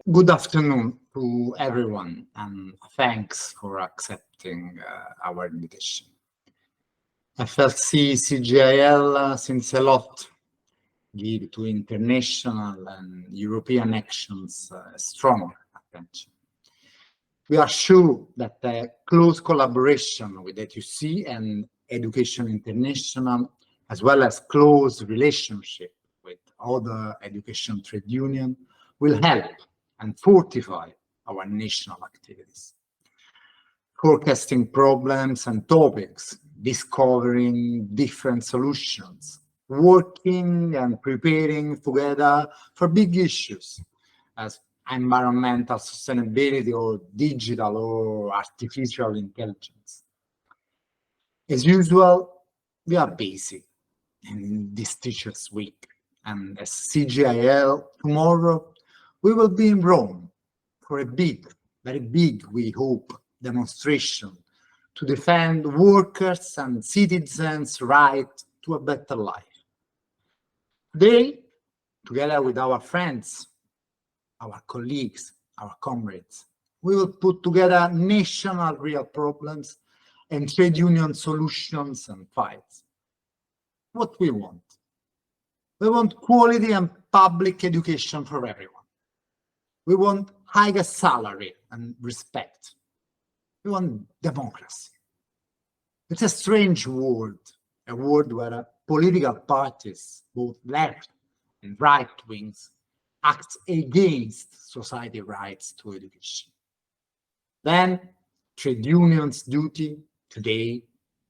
Good afternoon to everyone, and thanks for accepting our invitation. FLC CGIL since a lot give to international and European actions strong attention. We are sure that a close collaboration with ETUCE and Education International, as well as close relationship with other education trade unions, will help and fortify our national activities. Forecasting problems and topics, discovering different solutions, working and preparing together for big issues as environmental sustainability or digital or artificial intelligence. As usual, we are busy in this Teachers' Week, and as CGIL tomorrow, we will be in Rome for a big, very big, we hope, demonstration to defend workers' and citizens' right to a better life. Today, together with our friends, our colleagues, our comrades, we will put together national real problems and trade union solutions and fights. What we want? We want quality and public education for everyone. We want higher salary and respect. We want democracy. It's a strange world, a world where political parties, both left and right wings, act against society rights to education. Then, trade unions' duty today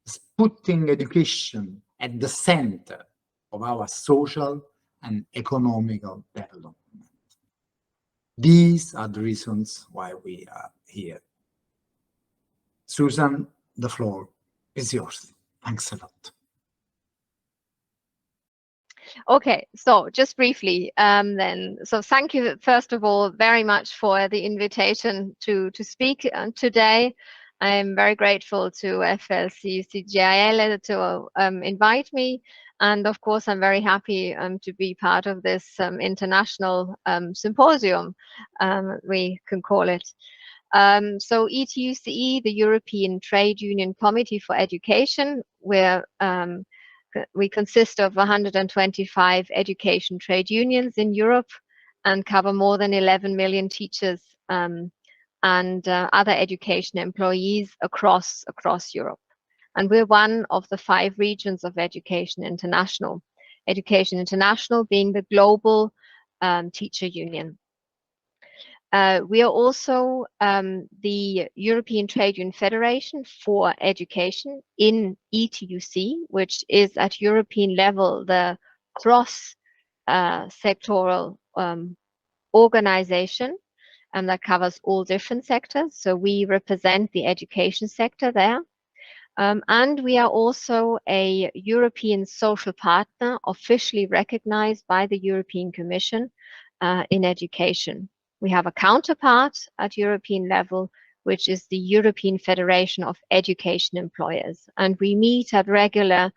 is putting education at the center of our social and economical development. These are the reasons why we are here. Susan, the floor is yours. Thanks a lot. Okay, so just briefly then. So thank you, first of all, very much for the invitation to speak today. I'm very grateful to FLC CGIL to invite me. And of course, I'm very happy to be part of this international symposium, we can call it. So ETUCE, the European Trade Union Committee for Education, where we consist of 125 education trade unions in Europe and cover more than 11 million teachers and other education employees across Europe. And we're one of the 5 regions of Education International. Education International being the global teacher union. We are also the European Trade Union Federation for Education in ETUCE, which is at European level the cross-sectoral organization, and that covers all different sectors. So we represent the education sector there. And we are also a European social partner officially recognized by the European Commission in education. We have a counterpart at European level, which is the European Federation of Education Employers. And we meet at regular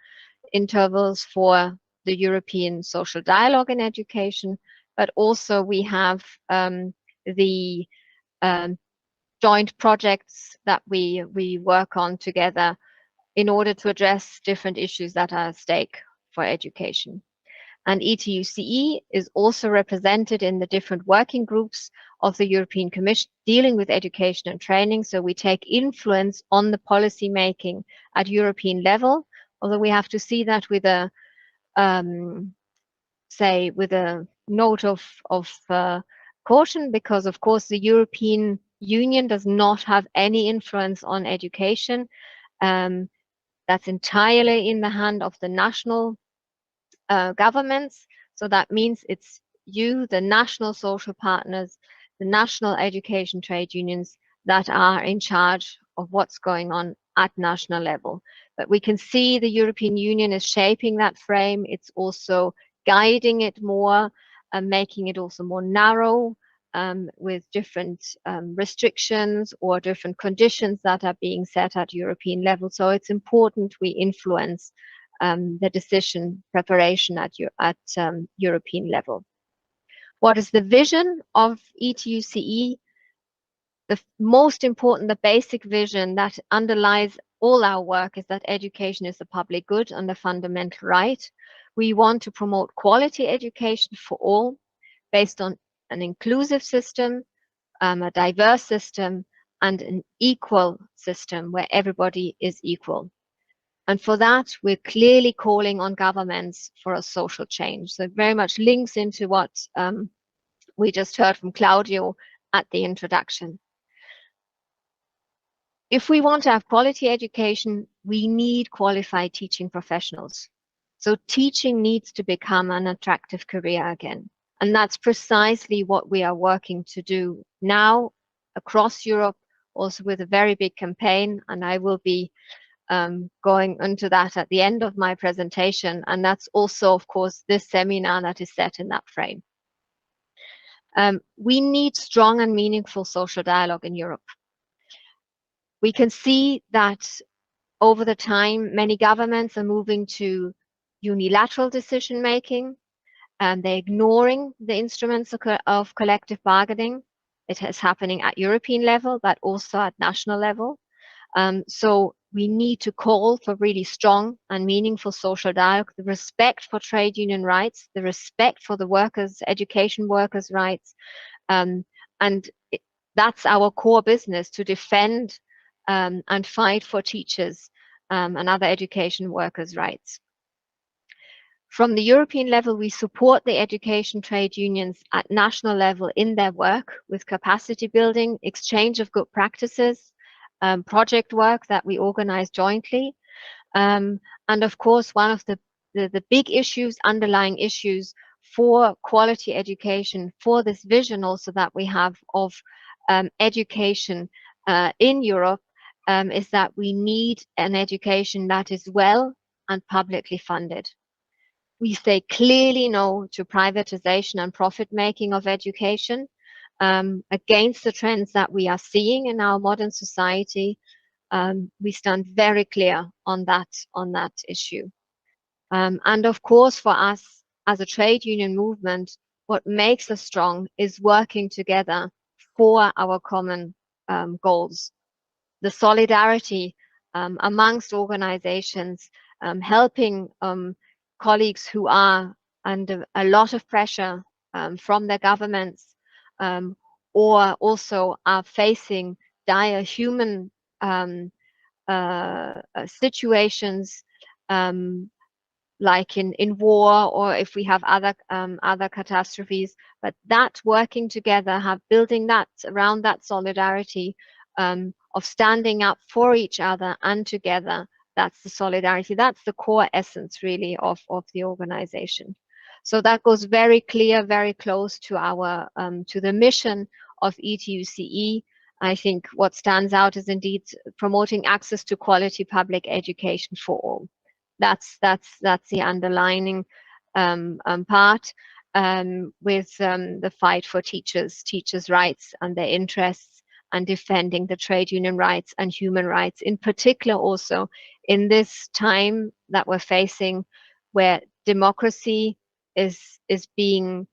intervals for the European social dialogue in education, but also we have the joint projects that we work on together in order to address different issues that are at stake for education. And ETUCE is also represented in the different working groups of the European Commission dealing with education and training. So we take influence on the policy making at European level, although we have to see that with a with a note of caution, because of course the European Union does not have any influence on education. That's entirely in the hand of the national governments. So that means it's you, the national social partners, the national education trade unions that are in charge of what's going on at national level. But we can see the European Union is shaping that frame. It's also guiding it more and making it also more narrow with different restrictions or different conditions that are being set at European level. So it's important we influence the decision preparation at European level. What is the vision of ETUCE? The most important, the basic vision that underlies all our work is that education is a public good and a fundamental right. We want to promote quality education for all based on an inclusive system, a diverse system, and an equal system where everybody is equal. And for that, we're clearly calling on governments for a social change. So it very much links into what we just heard from Claudio at the introduction. If we want to have quality education, we need qualified teaching professionals. So teaching needs to become an attractive career again. And that's precisely what we are working to do now across Europe, also with a very big campaign. And I will be going into that at the end of my presentation. And that's also, of course, this seminar that is set in that frame. We need strong and meaningful social dialogue in Europe. We can see that over the time, many governments are moving to unilateral decision making, and they're ignoring the instruments of collective bargaining. It is happening at European level, but also at national level. So we need to call for really strong and meaningful social dialogue, the respect for trade union rights, the respect for the workers, education workers' rights. That's our core business, to defend and fight for teachers and other education workers' rights. From the European level, we support the education trade unions at national level in their work with capacity building, exchange of good practices, project work that we organize jointly. And of course, one of the big issues, underlying issues for quality education, for this vision also that we have of education in Europe, is that we need an education that is well and publicly funded. We say clearly no to privatization and profit making of education, against the trends that we are seeing in our modern society. We stand very clear on that issue. And of course, for us as a trade union movement, what makes us strong is working together for our common goals. The solidarity amongst organizations, helping colleagues who are under a lot of pressure from their governments, or also are facing dire human situations, like in war, or if we have other catastrophes. But that working together, building that around that solidarity, of standing up for each other and together, that's the solidarity. That's the core essence, really, of the organization. So that goes very clear, very close to our to the mission of ETUCE. I think what stands out is indeed promoting access to quality public education for all. That's the underlining part, with the fight for teachers' rights and their interests, and defending the trade union rights and human rights, in particular also in this time that we're facing, where democracy is being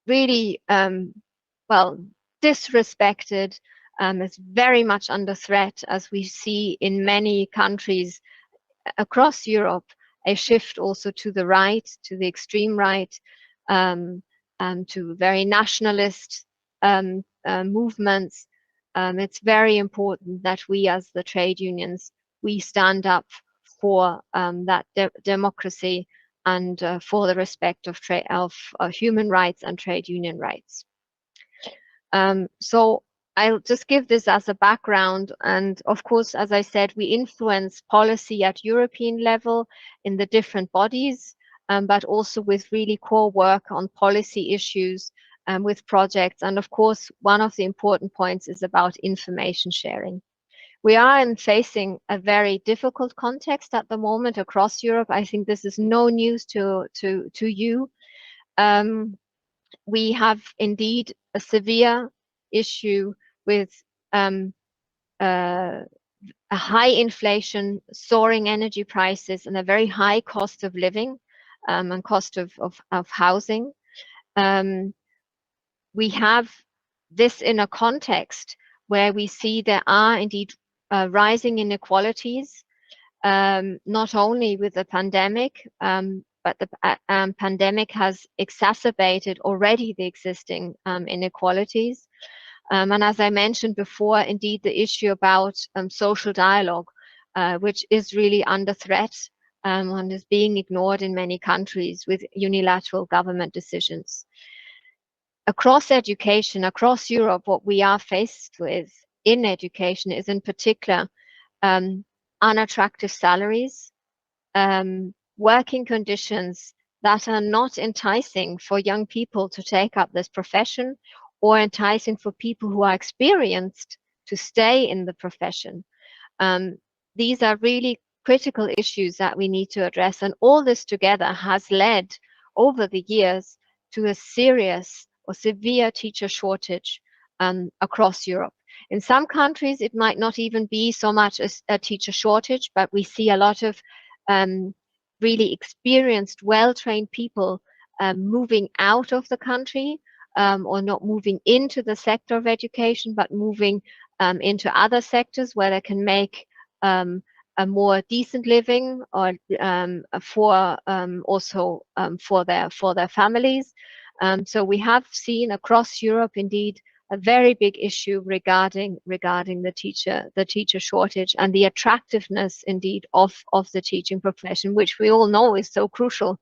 really well disrespected, is very much under threat, as we see in many countries across Europe, a shift also to the right, to the extreme right, to very nationalist movements. It's very important that we, as the trade unions, we stand up for that democracy and for the respect of human rights and trade union rights. So I'll just give this as a background. And of course, as I said, we influence policy at European level in the different bodies, but also with really core work on policy issues, with projects. And of course, one of the important points is about information sharing. We are facing a very difficult context at the moment across Europe. I think this is no news to you. We have indeed a severe issue with a high inflation, soaring energy prices, and a very high cost of living, and cost of housing. we have this in a context where we see there are indeed rising inequalities, not only with the pandemic, but the pandemic has exacerbated already the existing inequalities. And as I mentioned before, indeed, the issue about social dialogue, which is really under threat and is being ignored in many countries with unilateral government decisions. Across education, across Europe, what we are faced with in education is in particular unattractive salaries, working conditions that are not enticing for young people to take up this profession, or enticing for people who are experienced to stay in the profession. These are really critical issues that we need to address, and all this together has led over the years to a serious or severe teacher shortage across Europe. In some countries, it might not even be so much as a teacher shortage, but we see a lot of really experienced, well-trained people moving out of the country, or not moving into the sector of education, but moving into other sectors where they can make a more decent living, or for also for their families. So we have seen across Europe indeed a very big issue regarding the teacher shortage and the attractiveness indeed of the teaching profession, which we all know is so crucial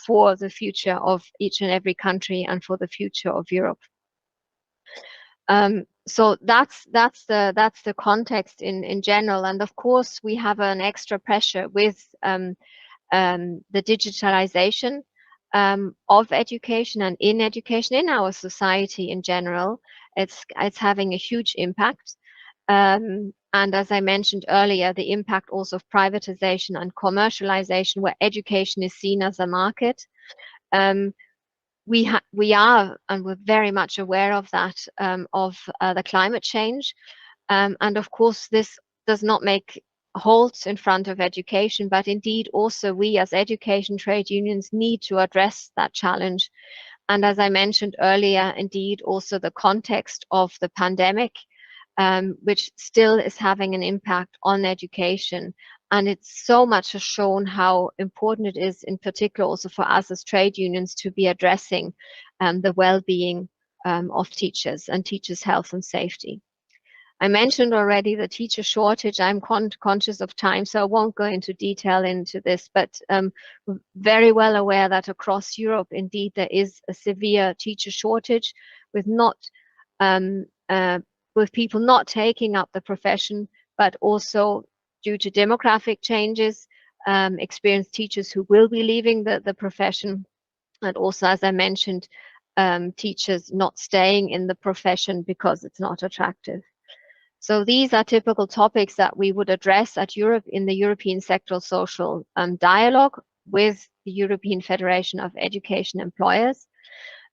for the future of each and every country and for the future of Europe. So that's the context in general, and of course we have an extra pressure with the digitalization of education and in education in our society in general. It's having a huge impact, and as I mentioned earlier, the impact also of privatization and commercialization, where education is seen as a market. We are, and we're very much aware of that, of the climate change, and of course this does not make halts in front of education, but indeed also we as education trade unions need to address that challenge. And as I mentioned earlier, indeed also the context of the pandemic, which still is having an impact on education. And it's so much has shown how important it is, in particular also for us as trade unions, to be addressing the well-being of teachers and teachers' health and safety. I mentioned already the teacher shortage. I'm conscious of time, so I won't go into detail into this, but we're very well aware that across Europe, indeed, there is a severe teacher shortage, with with people not taking up the profession, but also due to demographic changes, experienced teachers who will be leaving the profession, and also, as I mentioned, teachers not staying in the profession because it's not attractive. So these are typical topics that we would address at Europe in the European Sectoral Social Dialogue with the European Federation of Education Employers.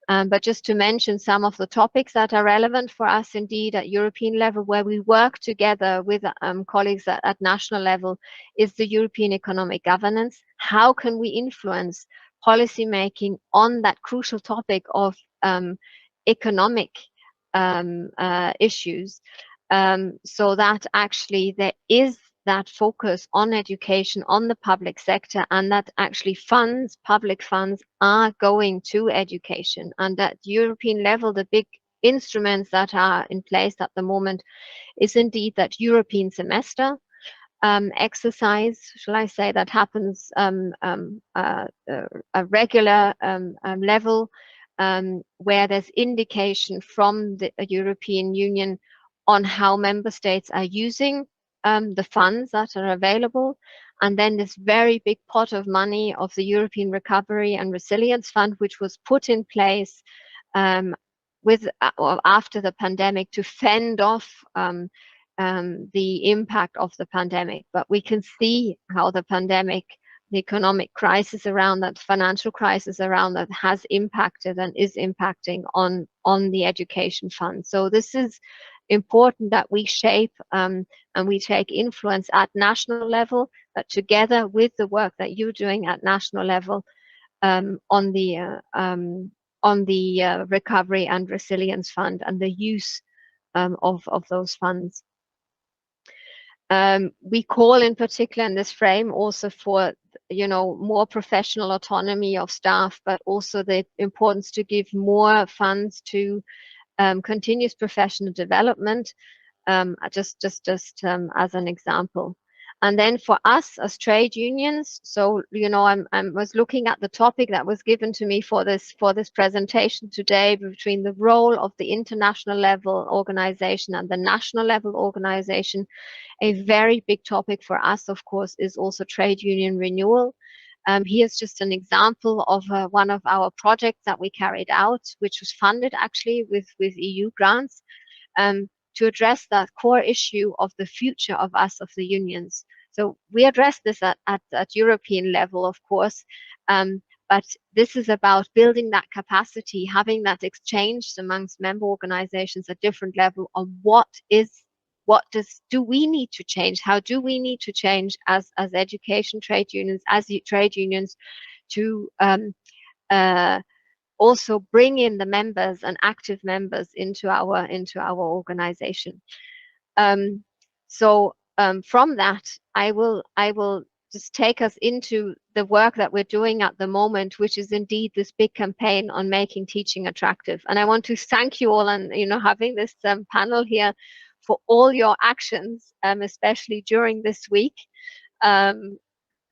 But just to mention some of the topics that are relevant for us indeed at European level, where we work together with colleagues at national level, is the European economic governance. How can we influence policy making on that crucial topic of economic issues, so that actually there is that focus on education, on the public sector, and that actually public funds are going to education. And at European level, the big instruments that are in place at the moment is indeed that European semester exercise, shall I say, that happens a regular level, where there's indication from the European Union on how member states are using the funds that are available. And then this very big pot of money of the European Recovery and Resilience Fund, which was put in place after the pandemic to fend off the impact of the pandemic. But we can see how the pandemic, the economic crisis around that, financial crisis around that, has impacted and is impacting on the education fund. So this is important that we shape and we take influence at national level, but together with the work that you're doing at national level on the Recovery and Resilience Fund and the use of those funds. We call in particular in this frame also for, more professional autonomy of staff, but also the importance to give more funds to continuous professional development, just as an example. And then for us as trade unions, so I was looking at the topic that was given to me for this presentation today, between the role of the international level organization and the national level organization. A very big topic for us, of course, is also trade union renewal. Here's just an example of one of our projects that we carried out, which was funded actually with EU grants, to address that core issue of the future of us, of the unions. So we address this at European level, of course, but this is about building that capacity, having that exchange amongst member organizations at different level on what do we need to change? How do we need to change as education trade unions, as trade unions, to also bring in the members and active members into our organization. From that, I will just take us into the work that we're doing at the moment, which is indeed this big campaign on making teaching attractive. And I want to thank you all, and having this panel here, for all your actions, especially during this week.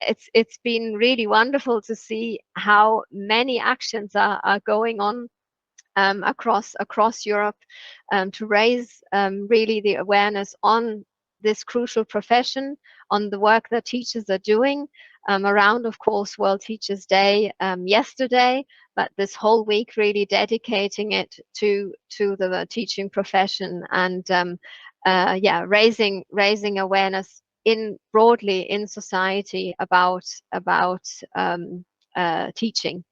It's been really wonderful to see how many actions are going on across Europe to raise really the awareness on this crucial profession, on the work that teachers are doing around, of course, World Teachers' Day yesterday, but this whole week really dedicating it to the teaching profession, and raising awareness broadly in society about teaching.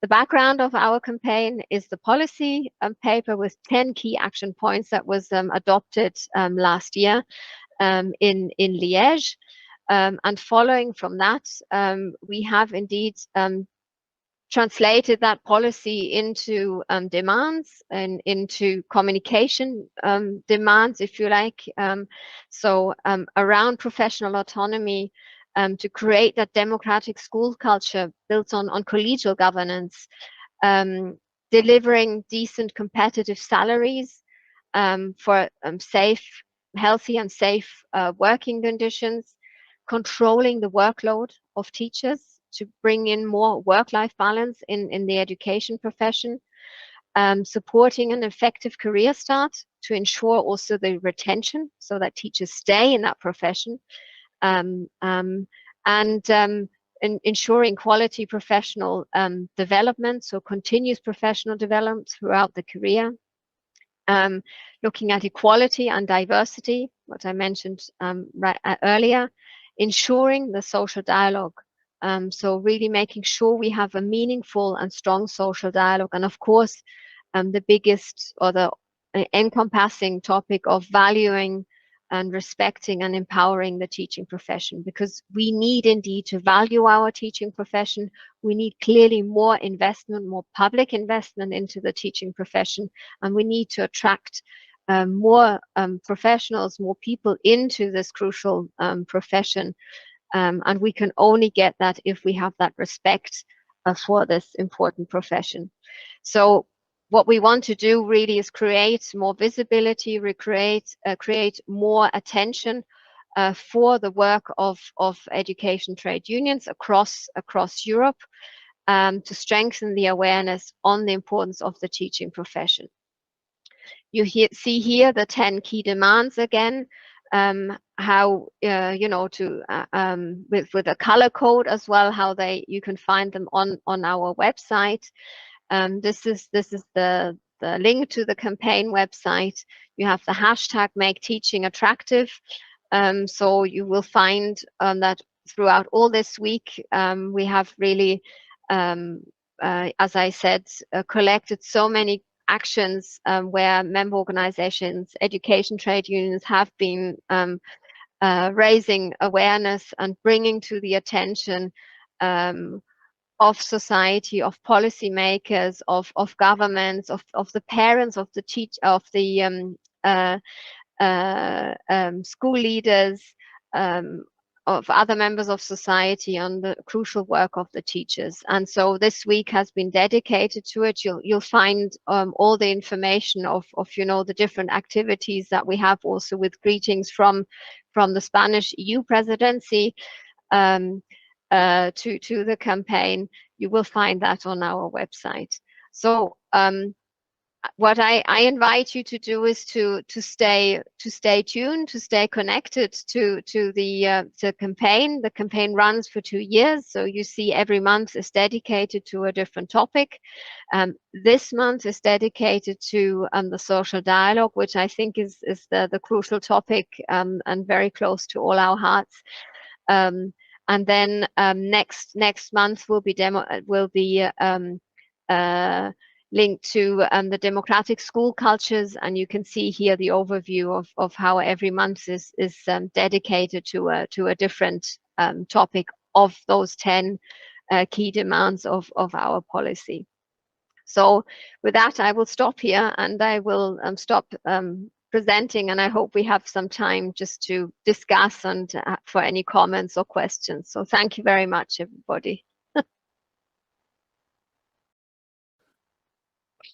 The background of our campaign is the policy paper with 10 key action points that was adopted last year in Liège. And following from that, we have indeed translated that policy into demands and into communication demands, if you like. Around professional autonomy, to create that democratic school culture built on collegial governance, delivering decent competitive salaries for healthy and safe working conditions, controlling the workload of teachers to bring in more work-life balance in the education profession, supporting an effective career start to ensure also the retention so that teachers stay in that profession, and ensuring quality professional development, so continuous professional development throughout the career, looking at equality and diversity, what I mentioned earlier, ensuring the social dialogue. So really making sure we have a meaningful and strong social dialogue. And of course, the biggest or the encompassing topic of valuing and respecting and empowering the teaching profession, because we need indeed to value our teaching profession. We need clearly more investment, more public investment into the teaching profession, and we need to attract more professionals, more people into this crucial profession. And we can only get that if we have that respect for this important profession. So what we want to do really is create more visibility, create more attention for the work of education trade unions across Europe, to strengthen the awareness on the importance of the teaching profession. You see here the 10 key demands again, how with a color code as well, how you can find them on our website. This is the link to the campaign website. You have the hashtag Make Teaching Attractive. So you will find that throughout all this week, we have really, as I said, collected so many actions where member organizations, education trade unions have been raising awareness and bringing to the attention of society, of policymakers, of governments, of the parents, of the school leaders, of other members of society on the crucial work of the teachers. And so this week has been dedicated to it. You'll find all the information of the different activities that we have, also with greetings from the Spanish EU presidency to the campaign. You will find that on our website. So what I invite you to do is to stay tuned, to stay connected to the campaign. The campaign runs for 2 years, so you see every month is dedicated to a different topic. This month is dedicated to the social dialogue, which I think is the crucial topic and very close to all our hearts. And then next month will be linked to the democratic school cultures, and you can see here the overview of how every month is dedicated to a different topic of those 10 key demands of our policy. So with that, I will stop here and I will stop presenting, and I hope we have some time just to discuss and for any comments or questions. So thank you very much, everybody.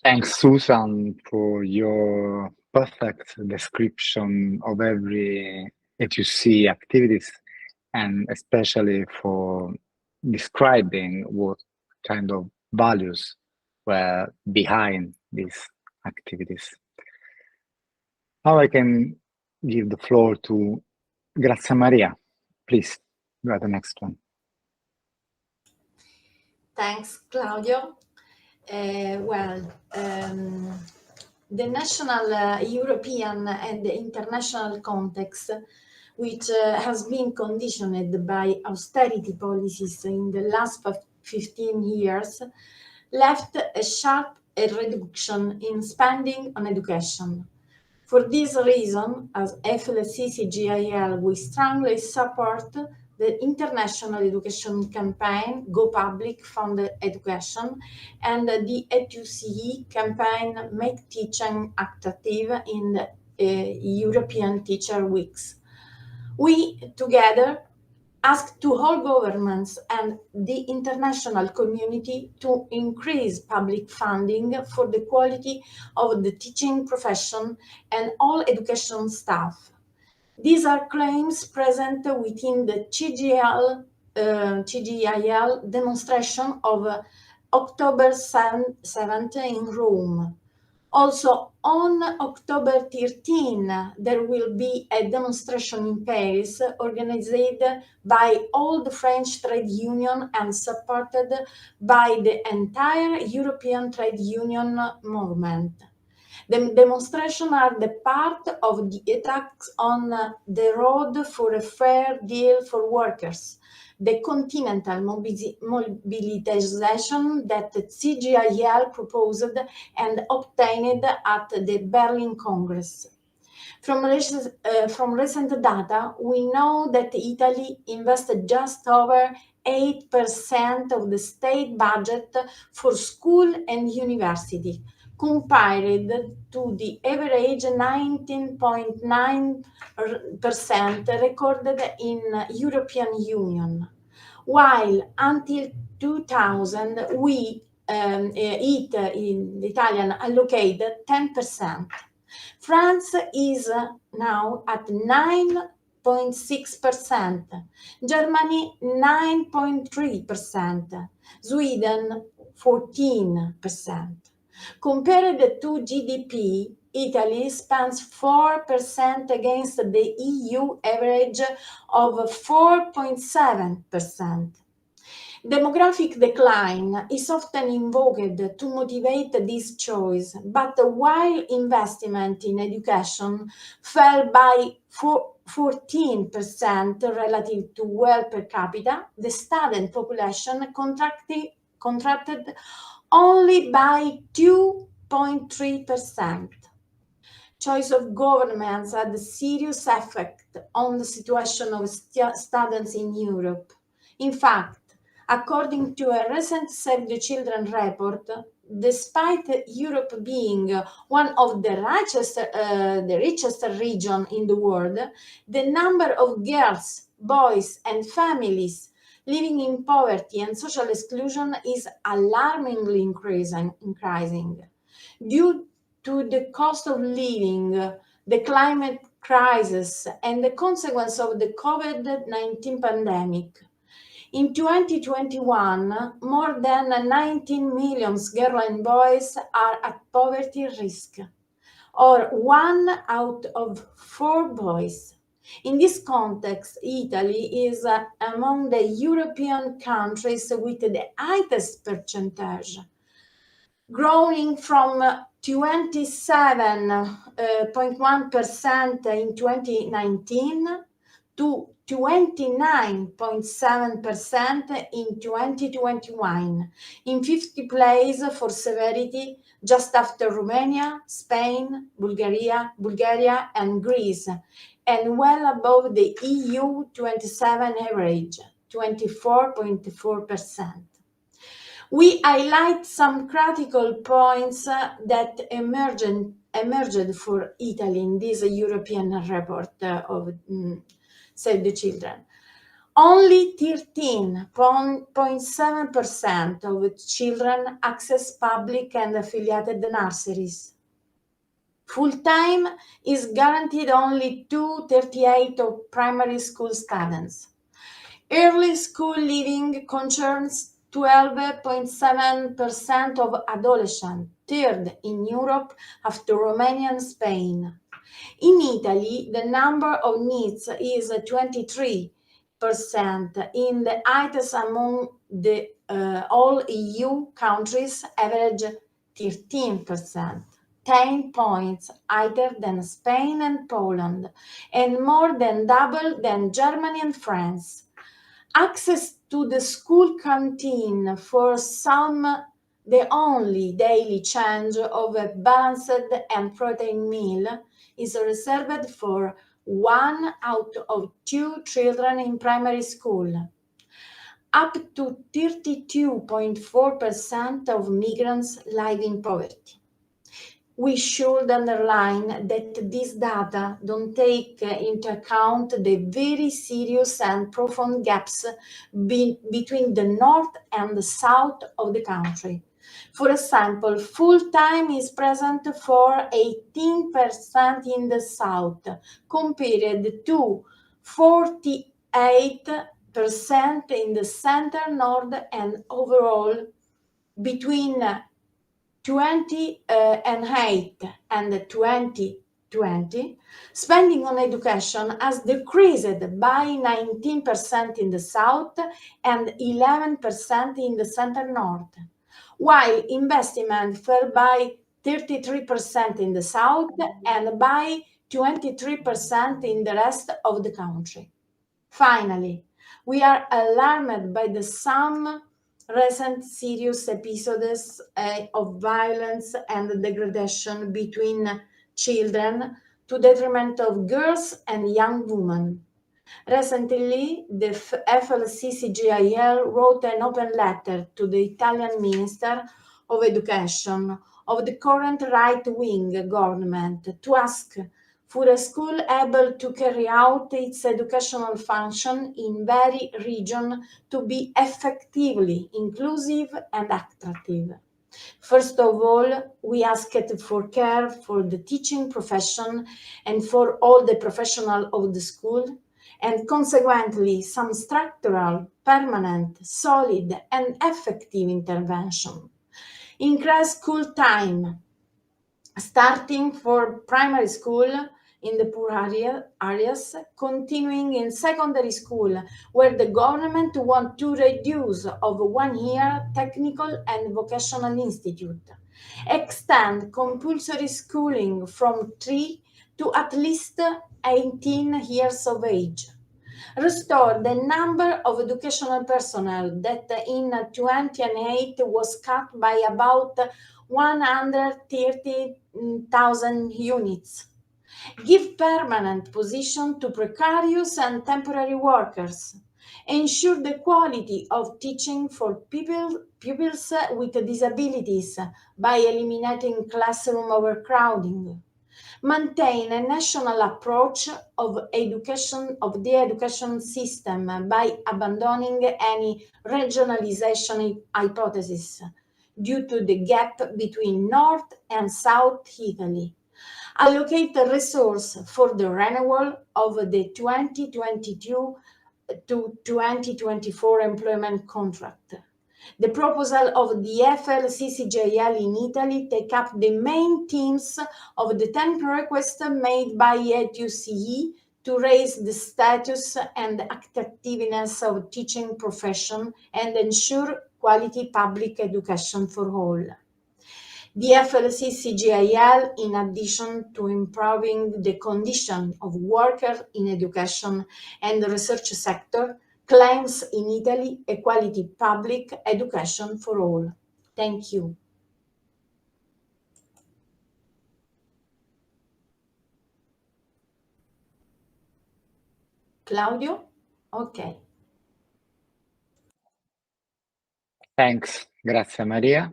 Thanks, Susan, for your perfect description of every ETUCE activities, and especially for describing what kind of values were behind these activities. Now I can give the floor to Grazia Maria. Please, you are the next one. Thanks, Claudio. The national, European and international context, which has been conditioned by austerity policies in the last 15 years, left a sharp reduction in spending on education. For this reason, as FLC CGIL, we strongly support the international education campaign, Go Public Fund Education, and the ETUCE campaign, Make Teaching Attractive in the European Teacher Weeks. We together ask to all governments and the international community to increase public funding for the quality of the teaching profession and all education staff. These are claims present within the CGIL demonstration of October 7th in Rome. Also, on October 13, there will be a demonstration in Paris organized by all the French trade union and supported by the entire European trade union movement. The demonstrations are the part of the attacks on the road for a fair deal for workers, the continental mobilization that CGIL proposed and obtained at the Berlin Congress. From recent data, we know that Italy invested just over 8% of the state budget for school and university, compared to the average 19.9% recorded in European Union, while until 2000 we in the Italian allocated 10%. France is now at 9.6%, Germany 9.3%, Sweden 14%. Compared to GDP, Italy spends 4% against the EU average of 4.7%. Demographic decline is often invoked to motivate this choice, but while investment in education fell by 14% relative to wealth per capita, the student population contracted only by 2.3%. Choice of governments had a serious effect on the situation of students in Europe. In fact, According to a recent Save the Children report, despite Europe being one of the richest region in the world, the number of girls, boys, and families living in poverty and social exclusion is alarmingly increasing. Due to the cost of living, the climate crisis, and the consequence of the COVID-19 pandemic. In 2021, more than 19 million girls and boys are at poverty risk, or 1 out of 4 boys. In this context, Italy is among the European countries with the highest percentage, growing from 27.1% in 2019 to 29.7% in 2021, in 50th place for severity, just after Romania, Spain, Bulgaria, and Greece, and well above the EU 27 average, 24.4%. We highlight some critical points that emerged for Italy in this European report of Save the Children. Only 13.7% of children access public and affiliated nurseries. Full-time is guaranteed only to 38% of primary school students. Early school leaving concerns 12.7% of adolescents, third in Europe after Romania and Spain. In Italy, the number of needs is 23%, in the highest among the all EU countries, average 13%, 10 points higher than Spain and Poland, and more than double than Germany and France. Access to the school canteen for some, the only daily change of a balanced and protein meal, is reserved for 1 out of 2 children in primary school. Up to 32.4% of migrants live in poverty. We should underline that these data don't take into account the very serious and profound gaps between the north and the south of the country. For example, full-time is present for 18% in the south, compared to 48% in the center, north, and overall between 2008 and 2020, spending on education has decreased by 19% in the south and 11% in the center north, while investment fell by 33% in the south and by 23% in the rest of the country. Finally, we are alarmed by some recent serious episodes of violence and degradation between children to detriment of girls and young women. Recently, the FLC CGIL wrote an open letter to the Italian Minister of Education of the current right-wing government to ask for a school able to carry out its educational function in very region to be effectively inclusive and attractive. First of all, we asked for care for the teaching profession and for all the professionals of the school, and consequently some structural, permanent, solid, and effective intervention. Increase school time, starting for primary school in the poor areas, continuing in secondary school, where the government wants to reduce of 1 year technical and vocational institute, extend compulsory schooling from 3 to at least 18 years of age, restore the number of educational personnel that in 2008 was cut by about 130,000 units, give permanent position to precarious and temporary workers, ensure the quality of teaching for pupils with disabilities by eliminating classroom overcrowding, maintain a national approach of the education system by abandoning any regionalization hypothesis due to the gap between North and South Italy. Allocate a resource for the renewal of the 2022 to 2024 employment contract. The proposal of the FLC CGIL in Italy take up the main themes of the 10 requests made by ETUCE to raise the status and attractiveness of teaching profession and ensure quality public education for all. The FLC CGIL, in addition to improving the condition of workers in education and the research sector, claims in Italy a quality public education for all. Thank you. Claudio? Okay. Thanks. Grazie, Maria.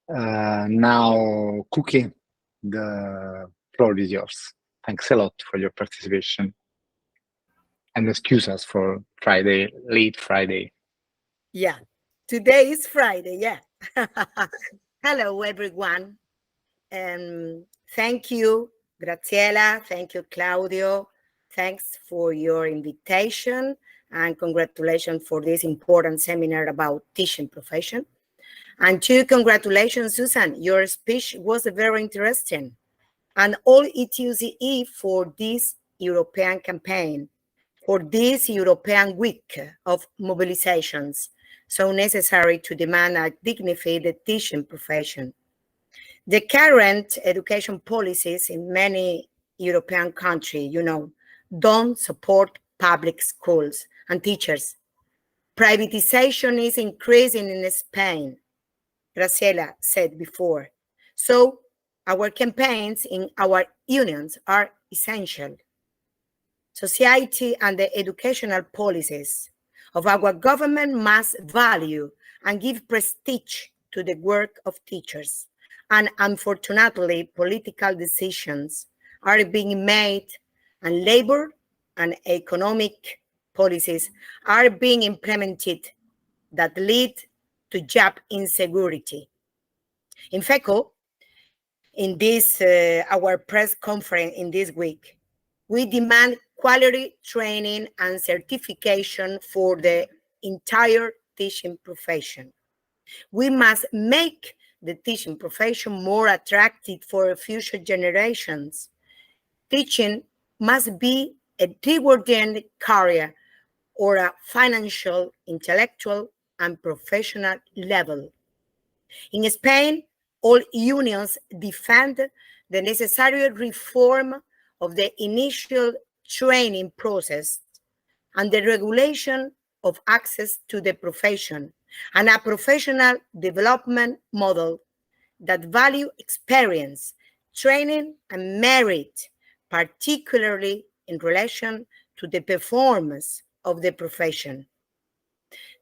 Now, Cookie, the floor is yours. Thanks a lot for your participation. And excuse us for Friday, late Friday. Yeah, today is Friday, yeah. Hello, everyone. Thank you, Graziella. Thank you, Claudio. Thanks for your invitation and congratulations for this important seminar about teaching profession. And too, congratulations, Susan. Your speech was very interesting. And all ETUCE for this European campaign, for this European week of mobilizations, so necessary to demand a dignified teaching profession. The current education policies in many European countries, don't support public schools and teachers. Privatization is increasing in Spain, Graciela said before. So our campaigns in our unions are essential. Society and the educational policies of our government must value and give prestige to the work of teachers. And unfortunately, political decisions are being made and labor and economic policies are being implemented that lead to job insecurity. In fact, in this, our press conference in this week, we demand quality training and certification for the entire teaching profession. We must make the teaching profession more attractive for future generations. Teaching must be a rewarding career or a financial, intellectual, and professional level. In Spain, all unions defend the necessary reform of the initial training process and the regulation of access to the profession and a professional development model that value experience, training, and merit, particularly in relation to the performance of the profession.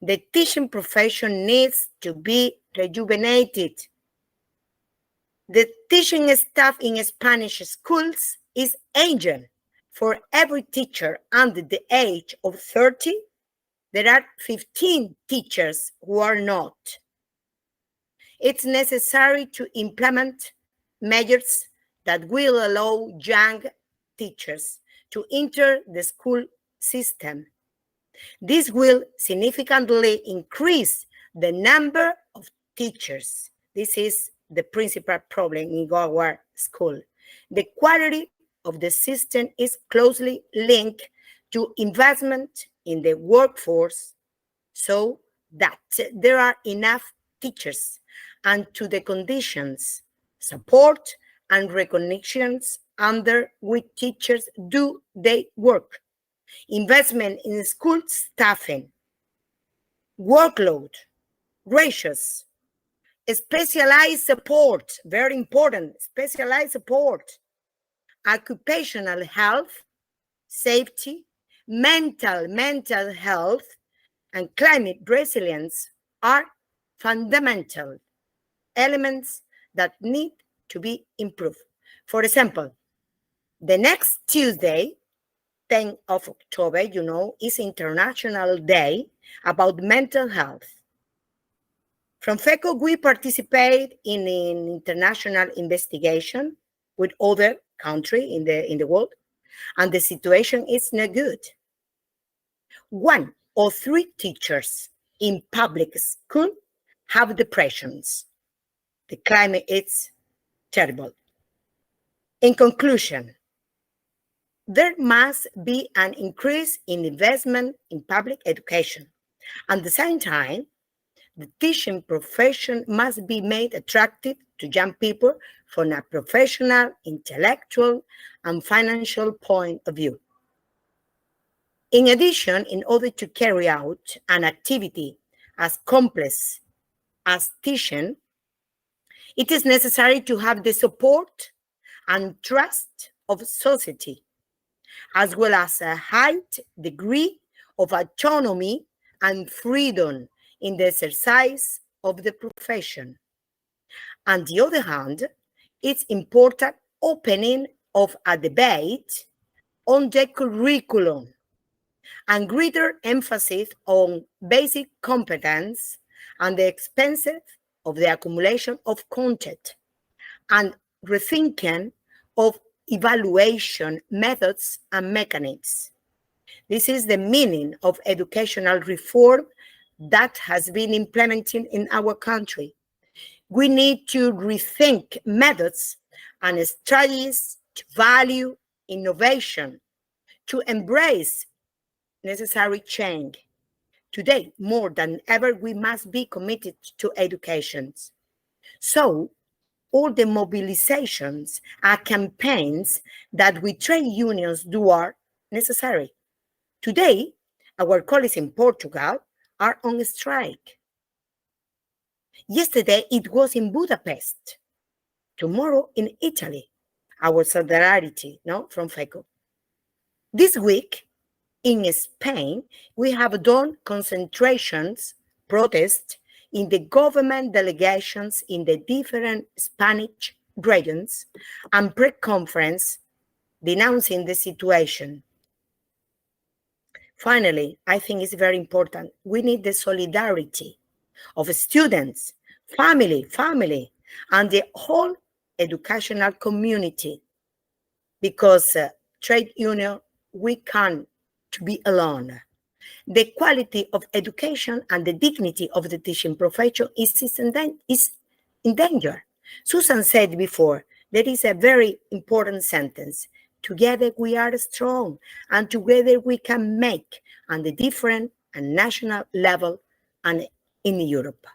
The teaching profession needs to be rejuvenated. The teaching staff in Spanish schools is aging. For every teacher under the age of 30, there are 15 teachers who are not. It's necessary to implement measures that will allow young teachers to enter the school system. This will significantly increase the number of teachers. This is the principal problem in our school. The quality of the system is closely linked to investment in the workforce so that there are enough teachers and to the conditions, support, and recognitions under which teachers do their work. Investment in school staffing, workload, ratios, specialized support, very important, specialized support, occupational health, safety, mental health and climate resilience are fundamental elements that need to be improved. For example, the next Tuesday, 10th of October, you know, is International Day about mental health. From FECO, we participate in an international investigation with other countries in the world, and the situation is not good. 1 or 3 teachers in public school have depressions. The climate is terrible. In conclusion, there must be an increase in investment in public education. At the same time, the teaching profession must be made attractive to young people from a professional, intellectual, and financial point of view. In addition, in order to carry out an activity as complex as teaching, it is necessary to have the support and trust of society, as well as a high degree of autonomy and freedom in the exercise of the profession. On the other hand, it's important opening of a debate on the curriculum and greater emphasis on basic competence and the expense of the accumulation of content and rethinking of evaluation methods and mechanisms. This is the meaning of educational reform that has been implemented in our country. We need to rethink methods and strategies to value innovation, to embrace necessary change. Today, more than ever, we must be committed to education. So, all the mobilizations and campaigns that we trade unions do are necessary. Today, our colleagues in Portugal are on strike. Yesterday, it was in Budapest. Tomorrow, in Italy, our solidarity, from FECO. This week, in Spain, we have done concentrations, protests, in the government delegations in the different Spanish regions and pre-conference denouncing the situation. Finally, I think it's very important. We need the solidarity of students, family, and the whole educational community, because trade union, we can't be alone. The quality of education and the dignity of the teaching profession is in danger. Susan said before, there is a very important sentence. Together we are strong, and together we can make on the different and national level and in Europe.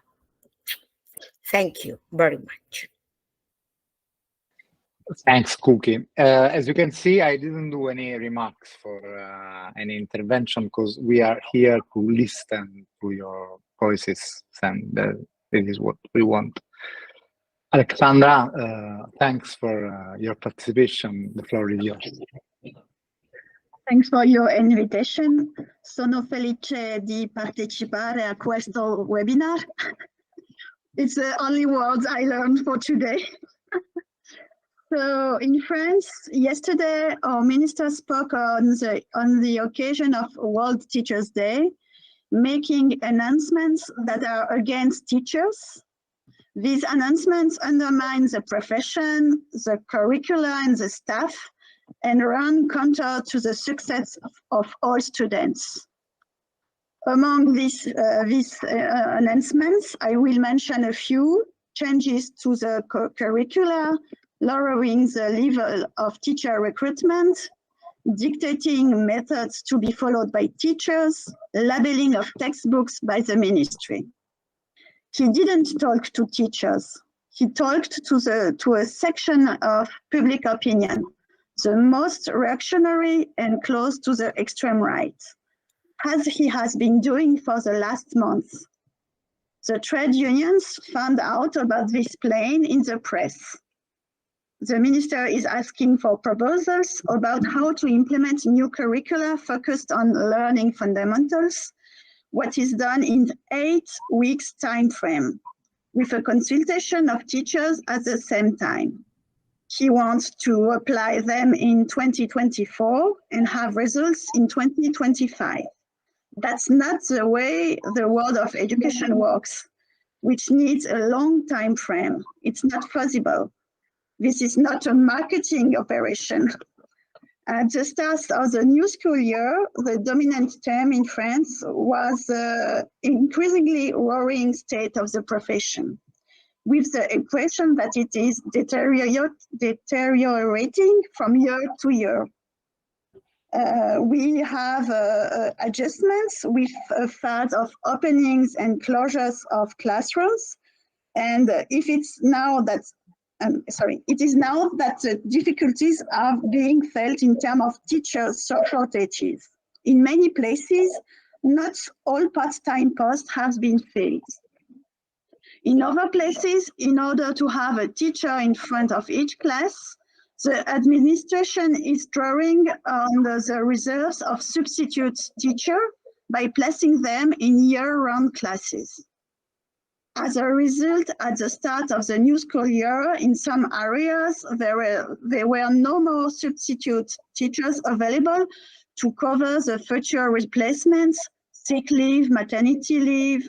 Thank you very much. Thanks, Cookie. As you can see, I didn't do any remarks for any intervention because we are here to listen to your voices, and this is what we want. Alexandra, thanks for your participation. The floor is yours. Thanks for your invitation. Sono felice di partecipare a questo webinar. It's the only words I learned for today. So in France, yesterday, our minister spoke on the occasion of World Teachers' Day, making announcements that are against teachers. These announcements undermine the profession, the curricula, and the staff, and run counter to the success of all students. Among these announcements, I will mention a few: changes to the curricula, lowering the level of teacher recruitment, dictating methods to be followed by teachers, labeling of textbooks by the ministry. He didn't talk to teachers. He talked to a section of public opinion, the most reactionary and close to the extreme right, as he has been doing for the last month. The trade unions found out about this plan in the press. The minister is asking for proposals about how to implement new curricula focused on learning fundamentals, what is done in 8 weeks time frame, with a consultation of teachers at the same time. He wants to apply them in 2024 and have results in 2025. That's not the way the world of education works, which needs a long time frame. It's not feasible. This is not a marketing operation. At the start of the new school year, the dominant term in France was increasingly worrying state of the profession, with the impression that it is deteriorating from year to year. We have adjustments with a phase of openings and closures of classrooms. And if it's now that, it is now that the difficulties are being felt in terms of teacher shortages. In many places, not all part-time posts have been filled. In other places, in order to have a teacher in front of each class, the administration is drawing on the reserves of substitute teachers by placing them in year-round classes. As a result, at the start of the new school year, in some areas, there were no more substitute teachers available to cover the future replacements, sick leave, maternity leave,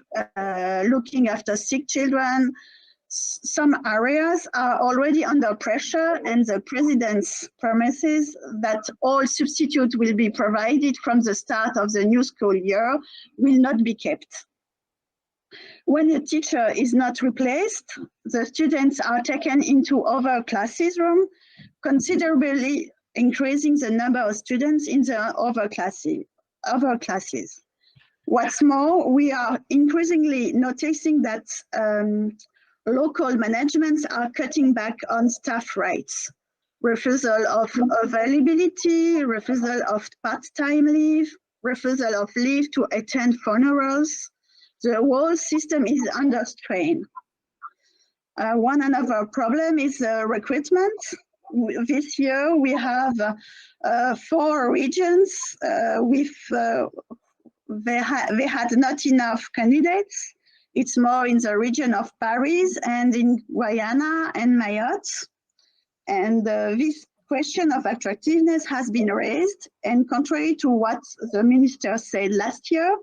looking after sick children. Some areas are already under pressure, and the president's promises that all substitutes will be provided from the start of the new school year will not be kept. When a teacher is not replaced, the students are taken into other classrooms, considerably increasing the number of students in the other classes. What's more, we are increasingly noticing that local managements are cutting back on staff rights, refusal of availability, refusal of part-time leave, refusal of leave to attend funerals. The whole system is under strain. One another problem is recruitment. This year we have 4 regions they had not enough candidates. It's more in the region of Paris and in Guyana and Mayotte. And this question of attractiveness has been raised, and contrary to what the minister said last year,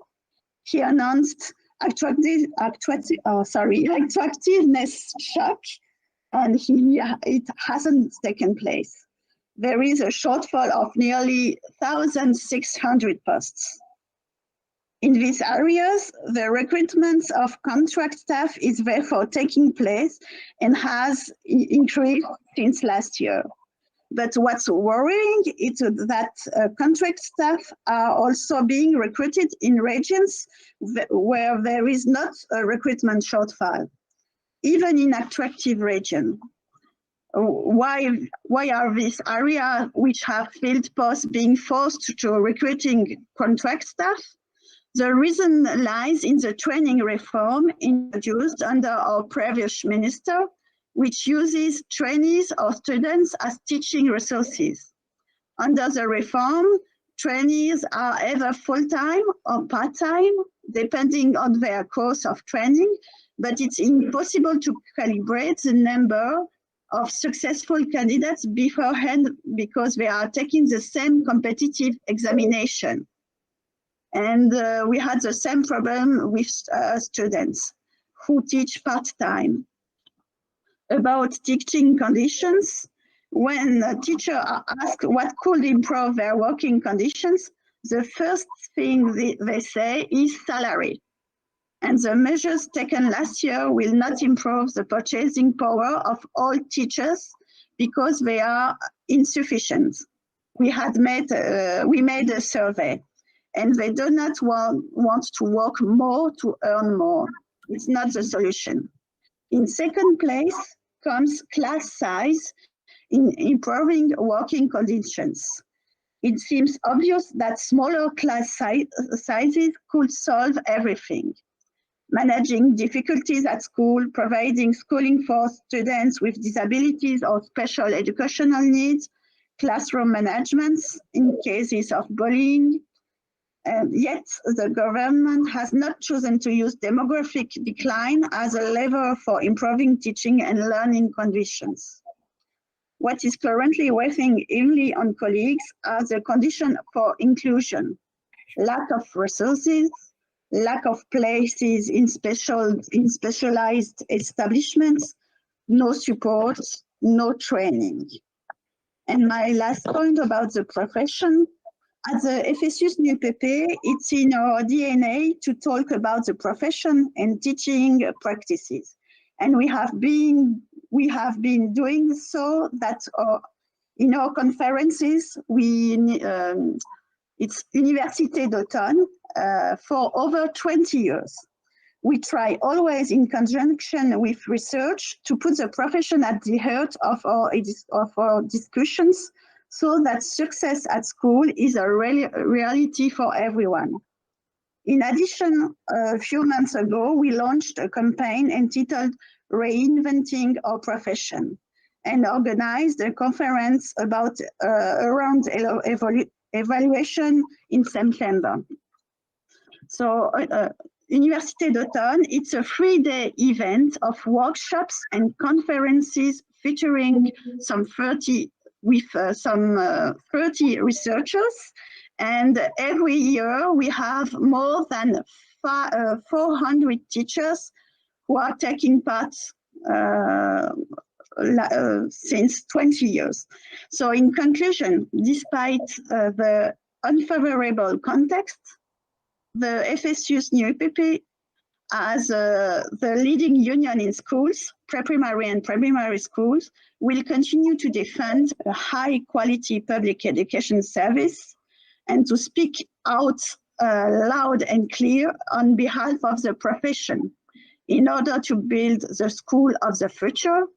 he announced attractiveness shock, and it hasn't taken place. There is a shortfall of nearly 1,600 posts. In these areas, the recruitment of contract staff is therefore taking place and has increased since last year. But what's worrying is that contract staff are also being recruited in regions where there is not a recruitment shortfall, even in attractive regions. Why are these areas which have filled posts being forced to recruiting contract staff? The reason lies in the training reform introduced under our previous minister, which uses trainees or students as teaching resources. Under the reform, trainees are either full-time or part-time, depending on their course of training, but it's impossible to calibrate the number of successful candidates beforehand because they are taking the same competitive examination. And we had the same problem with students who teach part-time. About teaching conditions, when teachers are asked what could improve their working conditions, the first thing they say is salary. And the measures taken last year will not improve the purchasing power of all teachers because they are insufficient. We made a survey, and they do not want to work more to earn more. It's not the solution. In second place comes class size in improving working conditions. It seems obvious that smaller class sizes could solve everything. managing difficulties at school, providing schooling for students with disabilities or special educational needs, classroom management in cases of bullying. Yet the government has not chosen to use demographic decline as a lever for improving teaching and learning conditions. What is currently weighing heavily on colleagues are the conditions for inclusion: lack of resources, lack of places in specialized establishments, no support, no training. And my last point about the profession, at the FSU's new PP, it's in our DNA to talk about the profession and teaching practices. And we have been doing so that in our conferences, it's Université d'Automne for over 20 years. We try always in conjunction with research to put the profession at the heart of our discussions, so that success at school is a reality for everyone. In addition, a few months ago, we launched a campaign entitled Reinventing Our Profession and organized a conference about around evaluation in September. So Université d'Automne, it's a 3-day event of workshops and conferences featuring some 30 researchers, and every year we have more than 400 teachers who are taking part since 20 years. So in conclusion, despite the unfavorable context, the FSU's new EPP, as the leading union in schools, pre-primary and primary schools, will continue to defend a high-quality public education service and to speak out loud and clear on behalf of the profession in order to build the school of the future,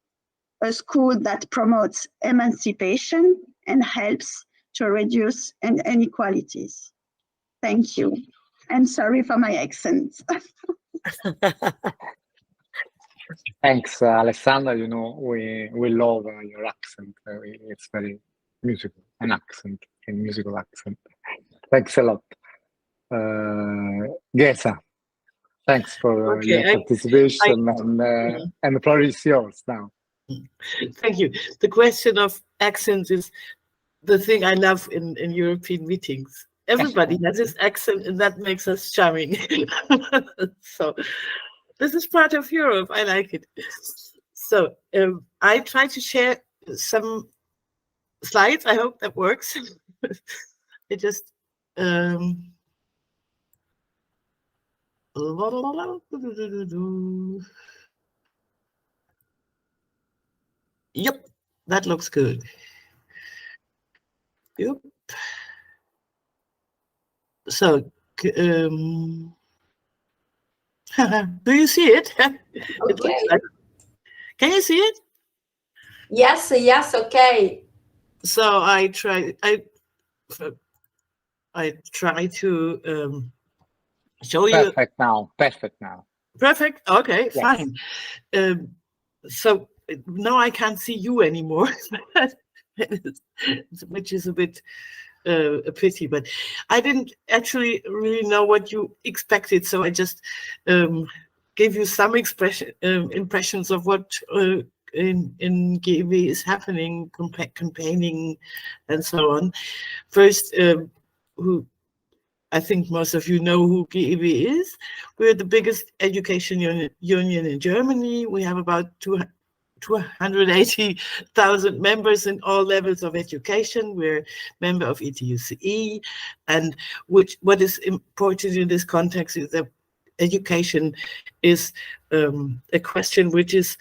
a school that promotes emancipation and helps to reduce inequalities. Thank you. And sorry for my accent. Thanks, Alessandra. You know, we love your accent. It's very musical, an accent, a musical accent. Thanks a lot. Gesa, thanks for your participation, and the floor is yours now. Thank you. The question of accents is the thing I love in European meetings. Everybody has this accent, and that makes us charming. So this is part of Europe. I like it. So I try to share some slides. I hope that works. It just yep, that looks good. Yep. So do you see it? Okay. Can you see it? Yes, okay. So I try to show you. Perfect now. Perfect. Okay, yes. Fine. So now I can't see you anymore, which is a bit a pity, but I didn't actually really know what you expected, so I just gave you some impressions of what in GEW is happening, campaigning, and so on. First, who I think most of you know who GEW is. We're the biggest education union in Germany. We have about 280,000 members in all levels of education. We're a member of ETUCE, and what is important in this context is that education is a question which is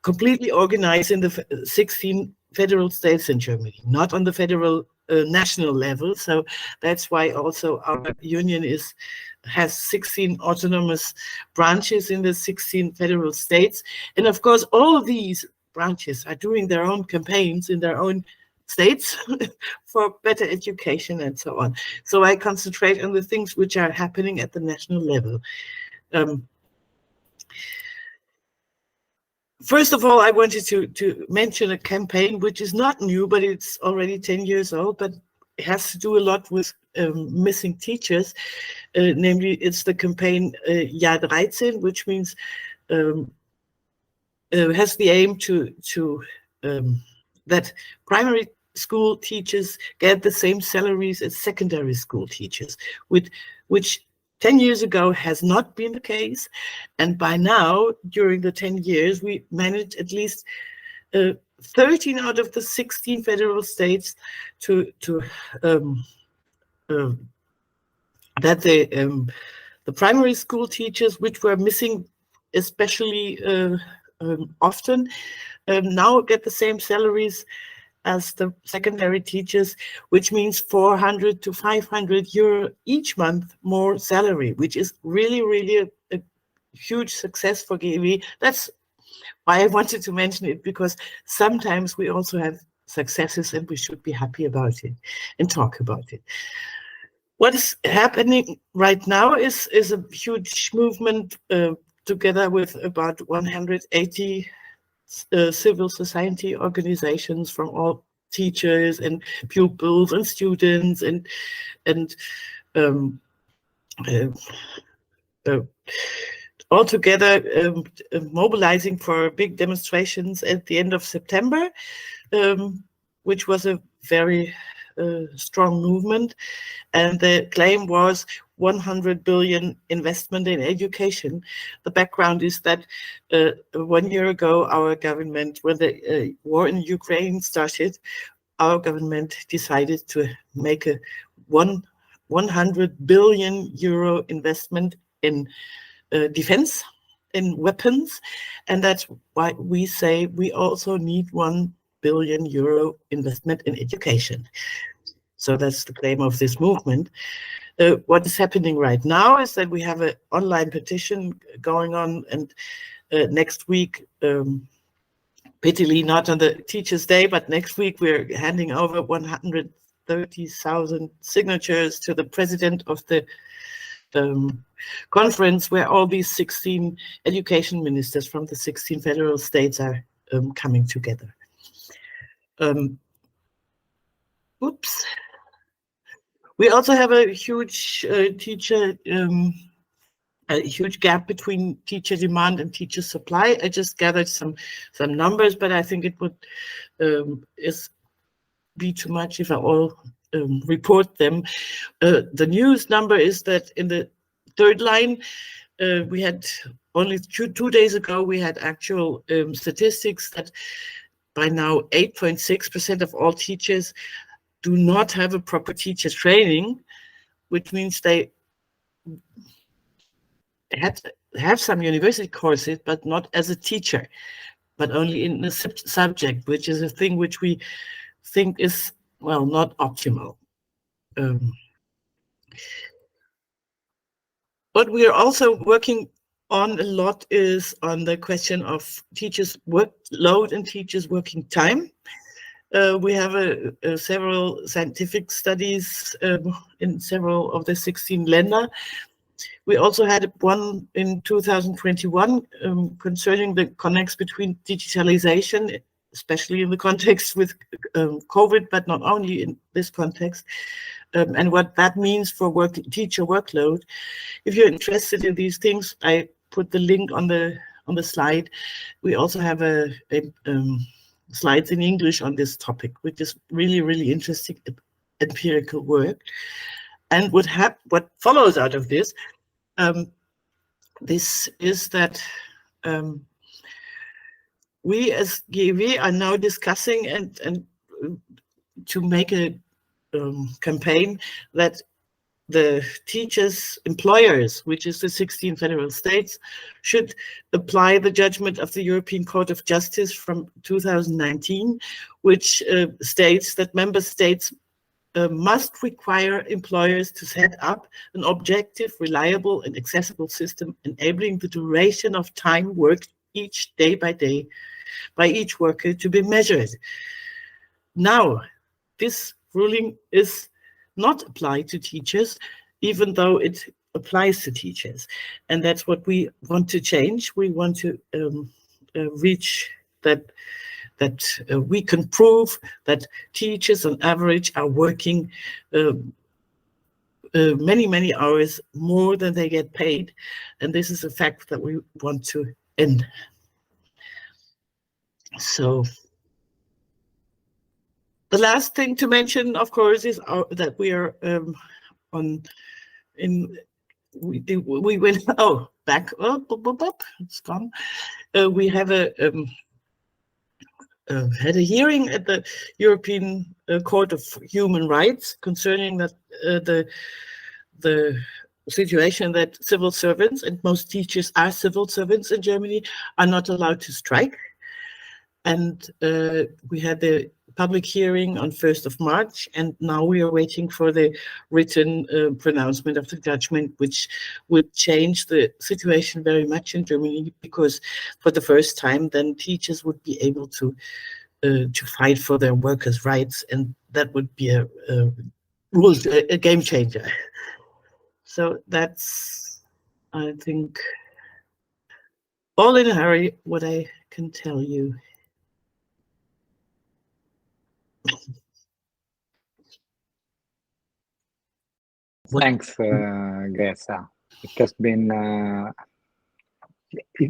completely organized in the 16 federal states in Germany, not on the federal national level. So that's why also our union has 16 autonomous branches in the 16 federal states. And of course, all of these branches are doing their own campaigns in their own states for better education and so on. So I concentrate on the things which are happening at the national level. First of all, I wanted to mention a campaign which is not new, but it's already 10 years old, but it has to do a lot with missing teachers. Namely, it's the campaign Jahr 13, which means has the aim to that primary school teachers get the same salaries as secondary school teachers, which 10 years ago has not been the case. And by now, during the 10 years, we managed at least 13 out of the 16 federal states that the primary school teachers, which were missing especially often, now get the same salaries as the secondary teachers, which means 400 to 500 euro each month more salary, which is really a huge success for GEW. That's why I wanted to mention it, because sometimes we also have successes and we should be happy about it and talk about it. What is happening right now is a huge movement together with about 180 civil society organizations from all teachers and pupils and students and all together mobilizing for big demonstrations at the end of September, which was a very strong movement. And the claim was 100 billion investment in education. The background is that 1 year ago, our government, when the war in Ukraine started, our government decided to make a 100 billion euro investment in defense, in weapons. And that's why we say we also need 1 billion euro investment in education. So that's the claim of this movement. What is happening right now is that we have an online petition going on, and next week, pitifully not on the Teachers' Day, but next week we're handing over 130,000 signatures to the president of the conference, where all these 16 education ministers from the 16 federal states are coming together. Oops. We also have a huge a huge gap between teacher demand and teacher supply. I just gathered some numbers, but I think it would be too much if I all report them. The newest number is that in the third line, we had only two days ago, we had actual statistics that by now 8.6% of all teachers do not have a proper teacher training, which means they have some university courses, but not as a teacher, but only in a subject, which is a thing which we think is, well, not optimal. What we are also working on a lot is on the question of teachers' workload and teachers' working time. We have several scientific studies in several of the 16 länder. We also had one in 2021 concerning the connects between digitalization, especially in the context with COVID, but not only in this context, and what that means for teacher workload. If you're interested in these things, I put the link on the slide. We also have slides in English on this topic, which is really interesting empirical work. And what follows out of this, this is that we as GEW are now discussing and to make a campaign that the teachers' employers, which is the 16 federal states, should apply the judgment of the European Court of Justice from 2019, which states that member states must require employers to set up an objective, reliable, and accessible system enabling the duration of time worked each day by each worker to be measured. Now, this ruling is not applied to teachers, even though it applies to teachers. And that's what we want to change. We want to reach that we can prove that teachers on average are working many hours more than they get paid. And this is a fact that we want to end. So the last thing to mention, of course, is that we are we went back up, it's gone. We have had a hearing at the European Court of Human Rights concerning that the situation that civil servants, and most teachers are civil servants in Germany, are not allowed to strike. And we had the public hearing on 1st of March, and now we are waiting for the written pronouncement of the judgment, which would change the situation very much in Germany, because for the first time, then teachers would be able to fight for their workers' rights, and that would be a game changer. So that's, I think, all in a hurry, what I can tell you. Thanks, Greta. It has been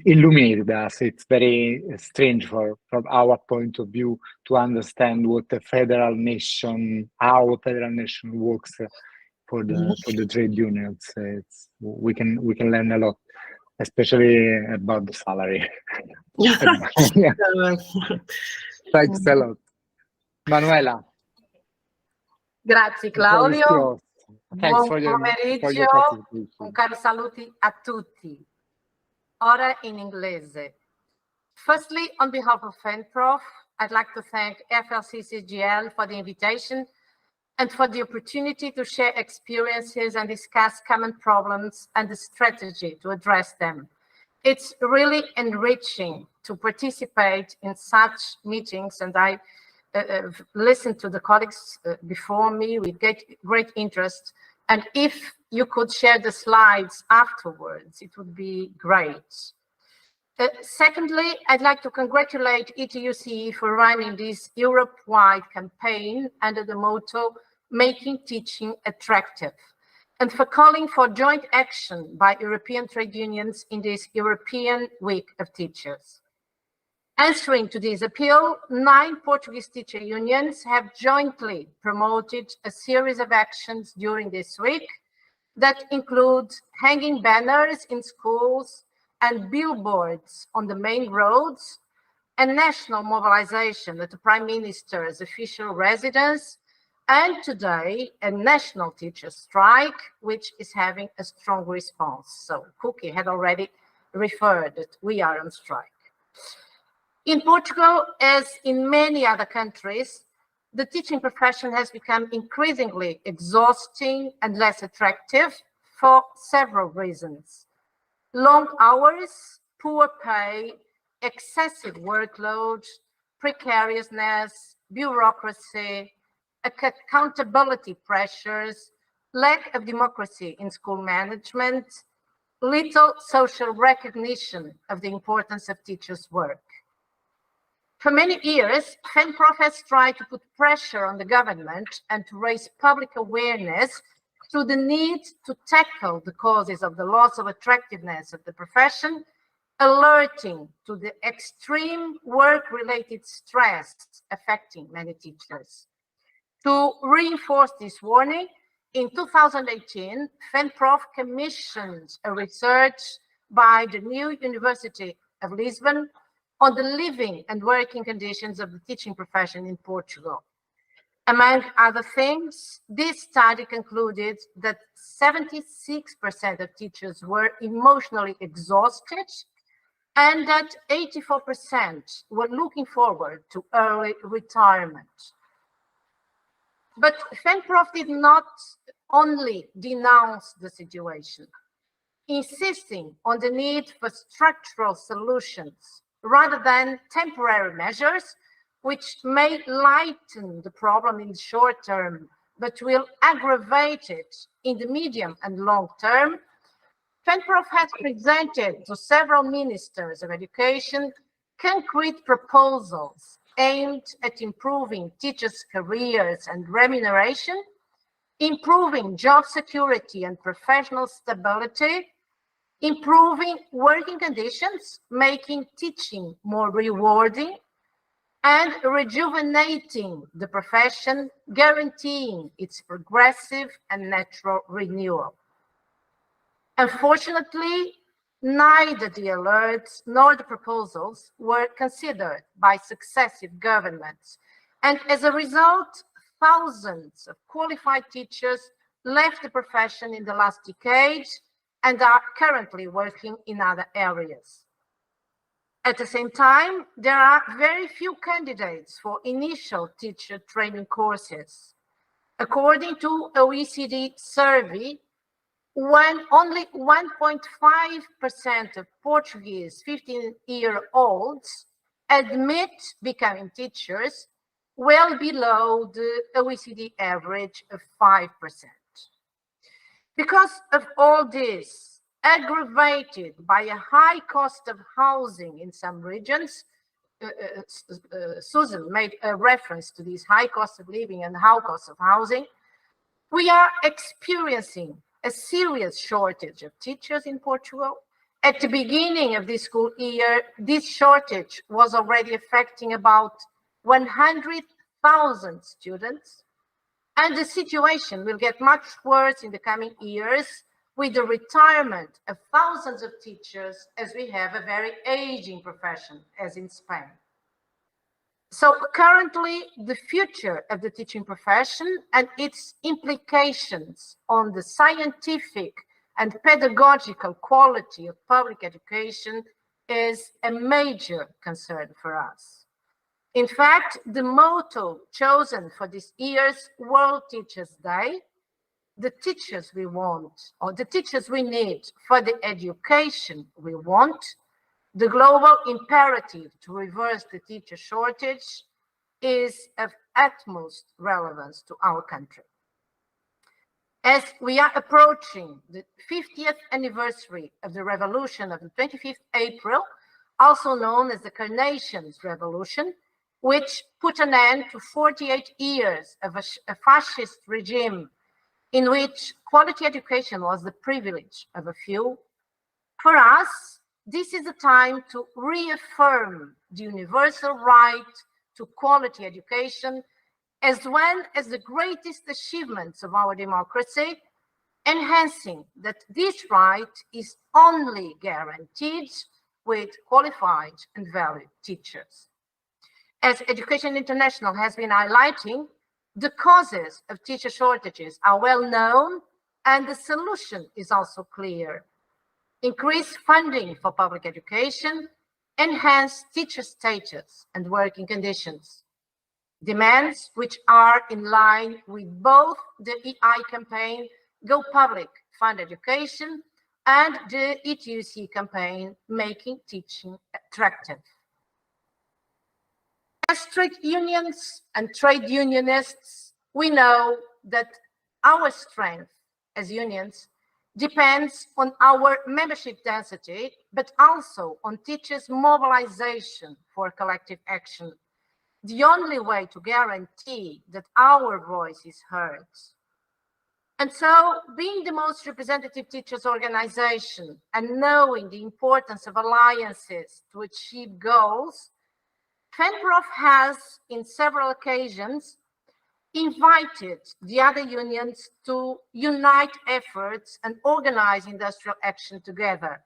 illuminated us. It's very strange from our point of view to understand what a federal nation, how a federal nation works for the trade unions. We can learn a lot, especially about the salary. Thanks a lot, Manuela. Grazie Claudio. Thanks Buon for pomeriggio, your un caro saluti a tutti. Ora in inglese. Firstly, on behalf of FENPROF, I'd like to thank FLC CGIL for the invitation and for the opportunity to share experiences and discuss common problems and the strategy to address them. It's really enriching to participate in such meetings, and I listened to the colleagues before me with great interest. And if you could share the slides afterwards, it would be great. Secondly, I'd like to congratulate ETUCE for running this Europe-wide campaign under the motto, Making Teaching Attractive, and for calling for joint action by European trade unions in this European Week of Teachers. Answering to this appeal, 9 Portuguese teacher unions have jointly promoted a series of actions during this week that include hanging banners in schools and billboards on the main roads, a national mobilization at the Prime Minister's official residence, and today a national teacher strike, which is having a strong response. So Cookie had already referred that we are on strike. In Portugal, as in many other countries, the teaching profession has become increasingly exhausting and less attractive for several reasons. Long hours, poor pay, excessive workload, precariousness, bureaucracy, accountability pressures, lack of democracy in school management, little social recognition of the importance of teachers' work. For many years, FENPROF has tried to put pressure on the government and to raise public awareness through the need to tackle the causes of the loss of attractiveness of the profession, alerting to the extreme work-related stress affecting many teachers. To reinforce this warning, in 2018, FENPROF commissioned a research by the new University of Lisbon on the living and working conditions of the teaching profession in Portugal. Among other things, this study concluded that 76% of teachers were emotionally exhausted and that 84% were looking forward to early retirement. But FENPROF did not only denounce the situation, insisting on the need for structural solutions rather than temporary measures, which may lighten the problem in the short term, but will aggravate it in the medium and long term, FENPROF has presented to several ministers of education concrete proposals aimed at improving teachers' careers and remuneration, improving job security and professional stability, improving working conditions, making teaching more rewarding, and rejuvenating the profession, guaranteeing its progressive and natural renewal. Unfortunately, neither the alerts nor the proposals were considered by successive governments, and as a result, thousands of qualified teachers left the profession in the last decade and are currently working in other areas. At the same time, there are very few candidates for initial teacher training courses. According to OECD survey, when only 1.5% of Portuguese 15-year-olds admit becoming teachers, well below the OECD average of 5%. Because of all this, aggravated by a high cost of housing in some regions, Susan made a reference to this high cost of living and high cost of housing, we are experiencing a serious shortage of teachers in Portugal. At the beginning of this school year, this shortage was already affecting about 100,000 students, and the situation will get much worse in the coming years with the retirement of thousands of teachers, as we have a very aging profession, as in Spain. So currently, the future of the teaching profession and its implications on the scientific and pedagogical quality of public education is a major concern for us. In fact, the motto chosen for this year's World Teachers' Day, the teachers we want, or the teachers we need for the education we want, the global imperative to reverse the teacher shortage, is of utmost relevance to our country. As we are approaching the 50th anniversary of the revolution of the 25th April, also known as the Carnations Revolution, which put an end to 48 years of a fascist regime in which quality education was the privilege of a few, for us, this is a time to reaffirm the universal right to quality education as one of the greatest achievements of our democracy, enhancing that this right is only guaranteed with qualified and valued teachers. As Education International has been highlighting, the causes of teacher shortages are well known and the solution is also clear. Increase funding for public education, enhance teacher status and working conditions. Demands which are in line with both the EI campaign, Go Public, Fund Education, and the ETUCE campaign, Making Teaching Attractive. As trade unions and trade unionists, we know that our strength as unions depends on our membership density, but also on teachers' mobilization for collective action, the only way to guarantee that our voice is heard. And so, being the most representative teachers' organization and knowing the importance of alliances to achieve goals, FENPROF has, in several occasions, invited the other unions to unite efforts and organize industrial action together.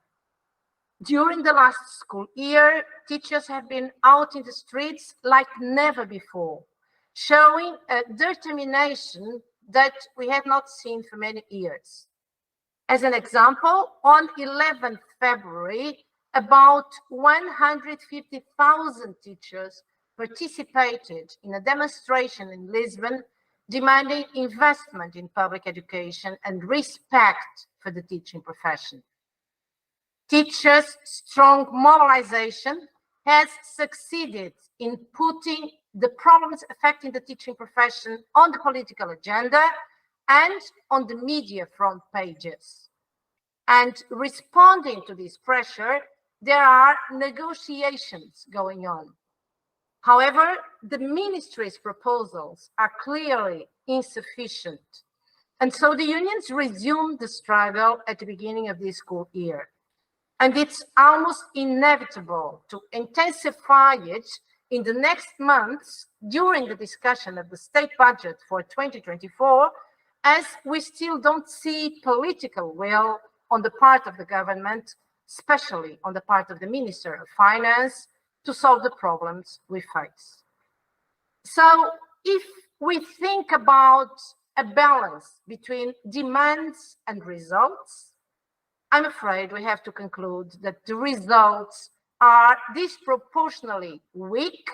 During the last school year, teachers have been out in the streets like never before, showing a determination that we have not seen for many years. As an example, on 11th February, about 150,000 teachers participated in a demonstration in Lisbon demanding investment in public education and respect for the teaching profession. Teachers' strong mobilization has succeeded in putting the problems affecting the teaching profession on the political agenda and on the media front pages. And responding to this pressure, there are negotiations going on. However, the ministry's proposals are clearly insufficient. And so the unions resumed the struggle at the beginning of this school year. And it's almost inevitable to intensify it in the next months during the discussion of the state budget for 2024, as we still don't see political will on the part of the government, especially on the part of the Minister of Finance, to solve the problems we face. So if we think about a balance between demands and results, I'm afraid we have to conclude that the results are disproportionately weak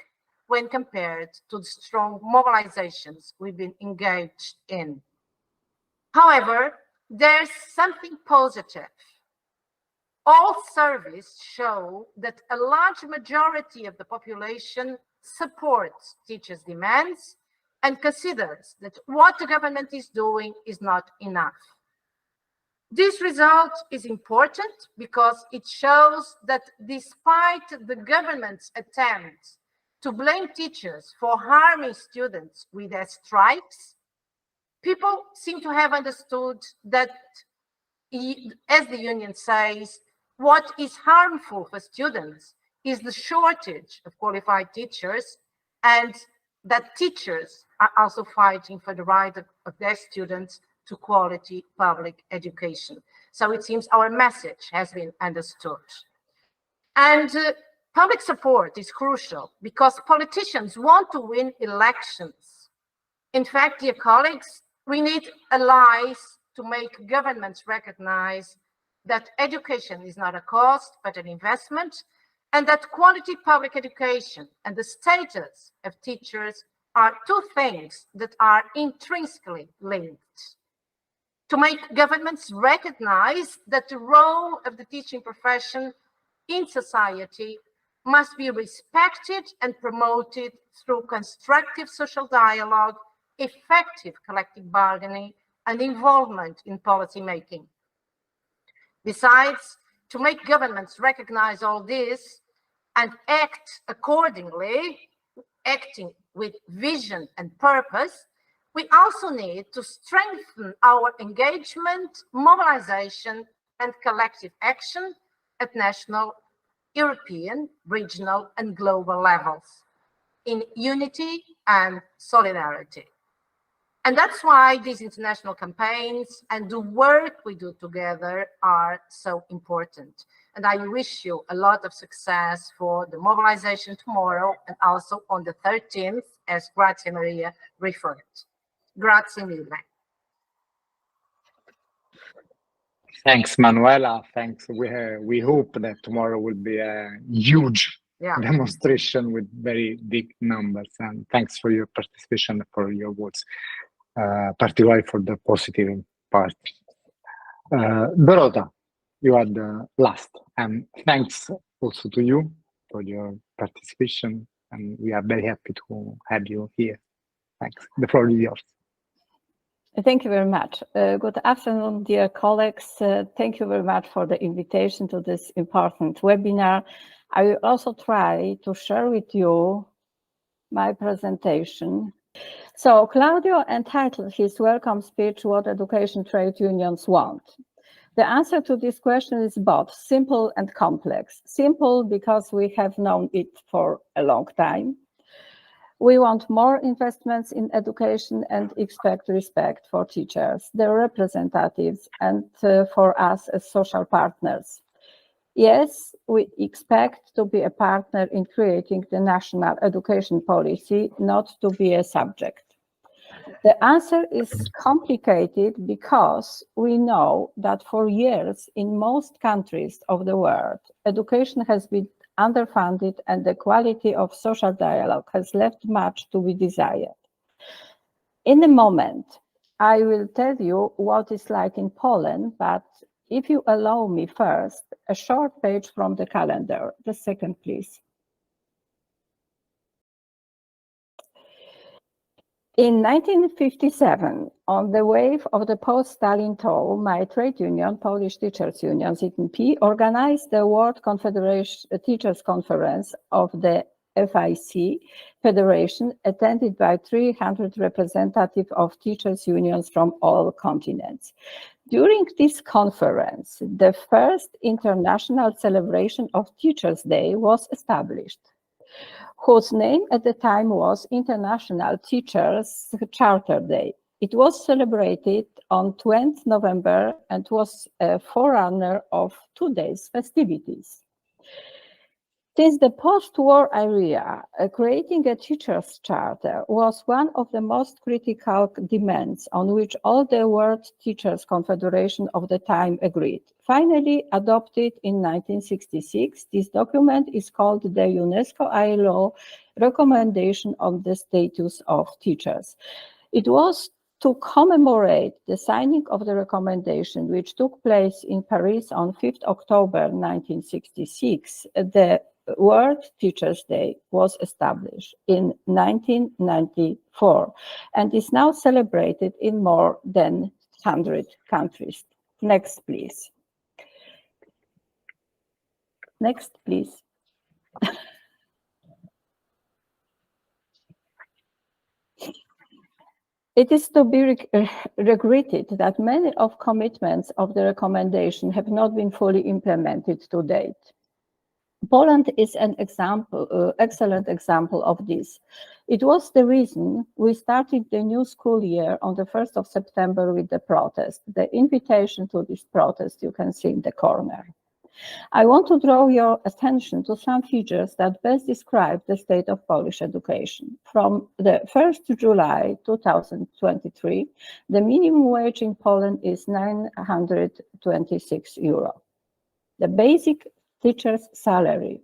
when compared to the strong mobilizations we've been engaged in. However, there's something positive. All surveys show that a large majority of the population supports teachers' demands and considers that what the government is doing is not enough. This result is important because it shows that despite the government's attempts to blame teachers for harming students with their strikes, people seem to have understood that, as the union says, what is harmful for students is the shortage of qualified teachers, and that teachers are also fighting for the right of their students to quality public education. So it seems our message has been understood. And public support is crucial because politicians want to win elections. In fact, dear colleagues, we need allies to make governments recognize that education is not a cost, but an investment, and that quality public education and the status of teachers are two things that are intrinsically linked. To make governments recognize that the role of the teaching profession in society must be respected and promoted through constructive social dialogue, effective collective bargaining, and involvement in policy making. Besides, to make governments recognize all this and act accordingly, acting with vision and purpose, we also need to strengthen our engagement, mobilization, and collective action at national, European, regional, and global levels in unity and solidarity. And that's why these international campaigns and the work we do together are so important. And I wish you a lot of success for the mobilization tomorrow and also on the 13th, as Grazie Maria referred. Grazie mille. Thanks, Manuela. Thanks. We hope that tomorrow will be a huge demonstration with very big numbers. And thanks for your participation, for your words. Particularly for the positive part. Dorota, you are the last, and thanks also to you for your participation, and we are very happy to have you here. Thanks. The floor is yours. Thank you very much. Good afternoon, dear colleagues. Thank you very much for the invitation to this important webinar. I will also try to share with you my presentation. So Claudio entitled his welcome speech, "What Education Trade Unions Want?" The answer to this question is both simple and complex. Simple because we have known it for a long time. We want more investments in education and expect respect for teachers, their representatives, and for us as social partners. Yes, we expect to be a partner in creating the national education policy, not to be a subject. The answer is complicated because we know that for years in most countries of the world, education has been underfunded and the quality of social dialogue has left much to be desired. In a moment, I will tell you what it's like in Poland, but if you allow me first, a short page from the calendar. The second, please. In 1957, on the wave of the post-Stalin thaw, my trade union, Polish Teachers Union, ZNP, organized the World Confederation Teachers Conference of the FIC Federation, attended by 300 representatives of teachers' unions from all continents. During this conference, the first international celebration of Teachers' Day was established, whose name at the time was International Teachers Charter Day. It was celebrated on 20th November and was a forerunner of today's festivities. Since the post-war era, creating a teachers' charter was one of the most critical demands on which all the World Teachers Confederation of the time agreed. Finally adopted in 1966, this document is called the UNESCO ILO Recommendation on the Status of Teachers. It was to commemorate the signing of the recommendation, which took place in Paris on 5th October 1966, the World Teachers' Day was established in 1994 and is now celebrated in more than 100 countries. Next, please. Next, please. It is to be regretted that many of commitments of the recommendation have not been fully implemented to date. Poland is an example, excellent example of this. It was the reason we started the new school year on the 1st of September with the protest. The invitation to this protest you can see in the corner. I want to draw your attention to some figures that best describe the state of Polish education. From the 1st of July 2023, the minimum wage in Poland is 926 euro. The basic teacher's salary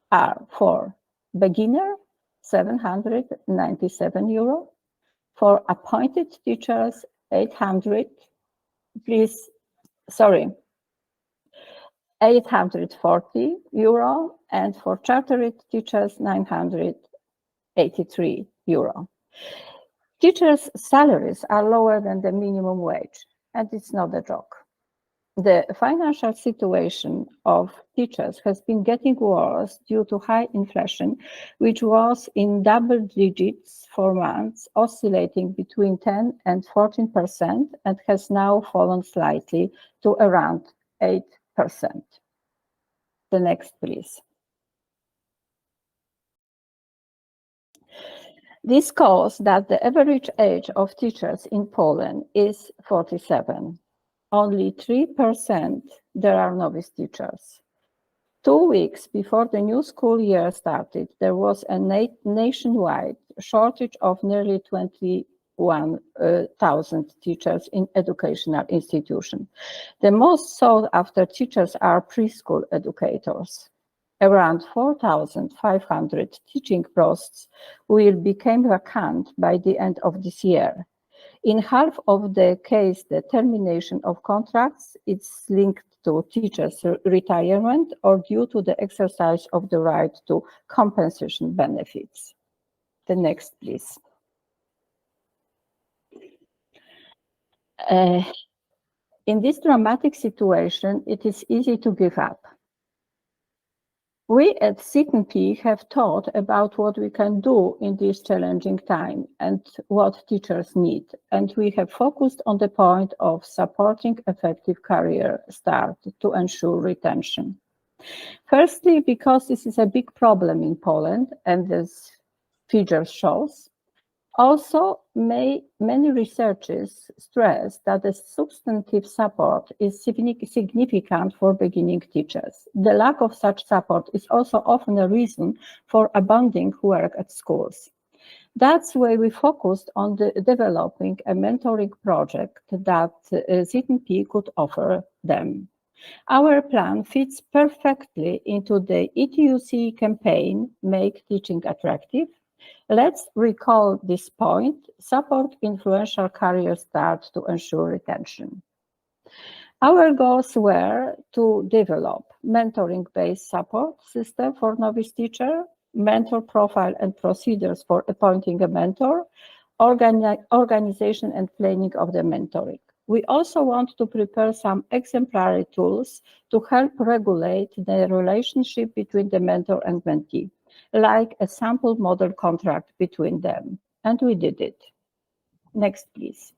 are for beginner 797 euro, for appointed teachers 840 euro, and for chartered teachers 983 euro. Teachers' salaries are lower than the minimum wage, and it's not a joke. The financial situation of teachers has been getting worse due to high inflation, which was in double digits for months, oscillating between 10 and 14%, and has now fallen slightly to around 8%. The next, please. This caused that the average age of teachers in Poland is 47. Only 3% there are novice teachers. 2 weeks before the new school year started, there was a nationwide shortage of nearly 21,000 teachers in educational institutions. The most sought after teachers are preschool educators. Around 4,500 teaching posts will become vacant by the end of this year. In half of the case, the termination of contracts is linked to teachers' retirement or due to the exercise of the right to compensation benefits. The next, please. In this dramatic situation, it is easy to give up. We at ZNP have thought about what we can do in this challenging time and what teachers need, and we have focused on the point of supporting effective career start to ensure retention. Firstly, because this is a big problem in Poland, and this figure shows. Also, many researchers stress that the substantive support is significant for beginning teachers. The lack of such support is also often a reason for abandoning work at schools. That's why we focused on developing a mentoring project that ZNP could offer them. Our plan fits perfectly into the ETUCE campaign, Make Teaching Attractive. Let's recall this point: support influential career start to ensure retention. Our goals were to develop mentoring-based support system for novice teacher, mentor profile and procedures for appointing a mentor, organization and planning of the mentoring. We also want to prepare some exemplary tools to help regulate the relationship between the mentor and mentee, like a sample model contract between them. And we did it. Next, please.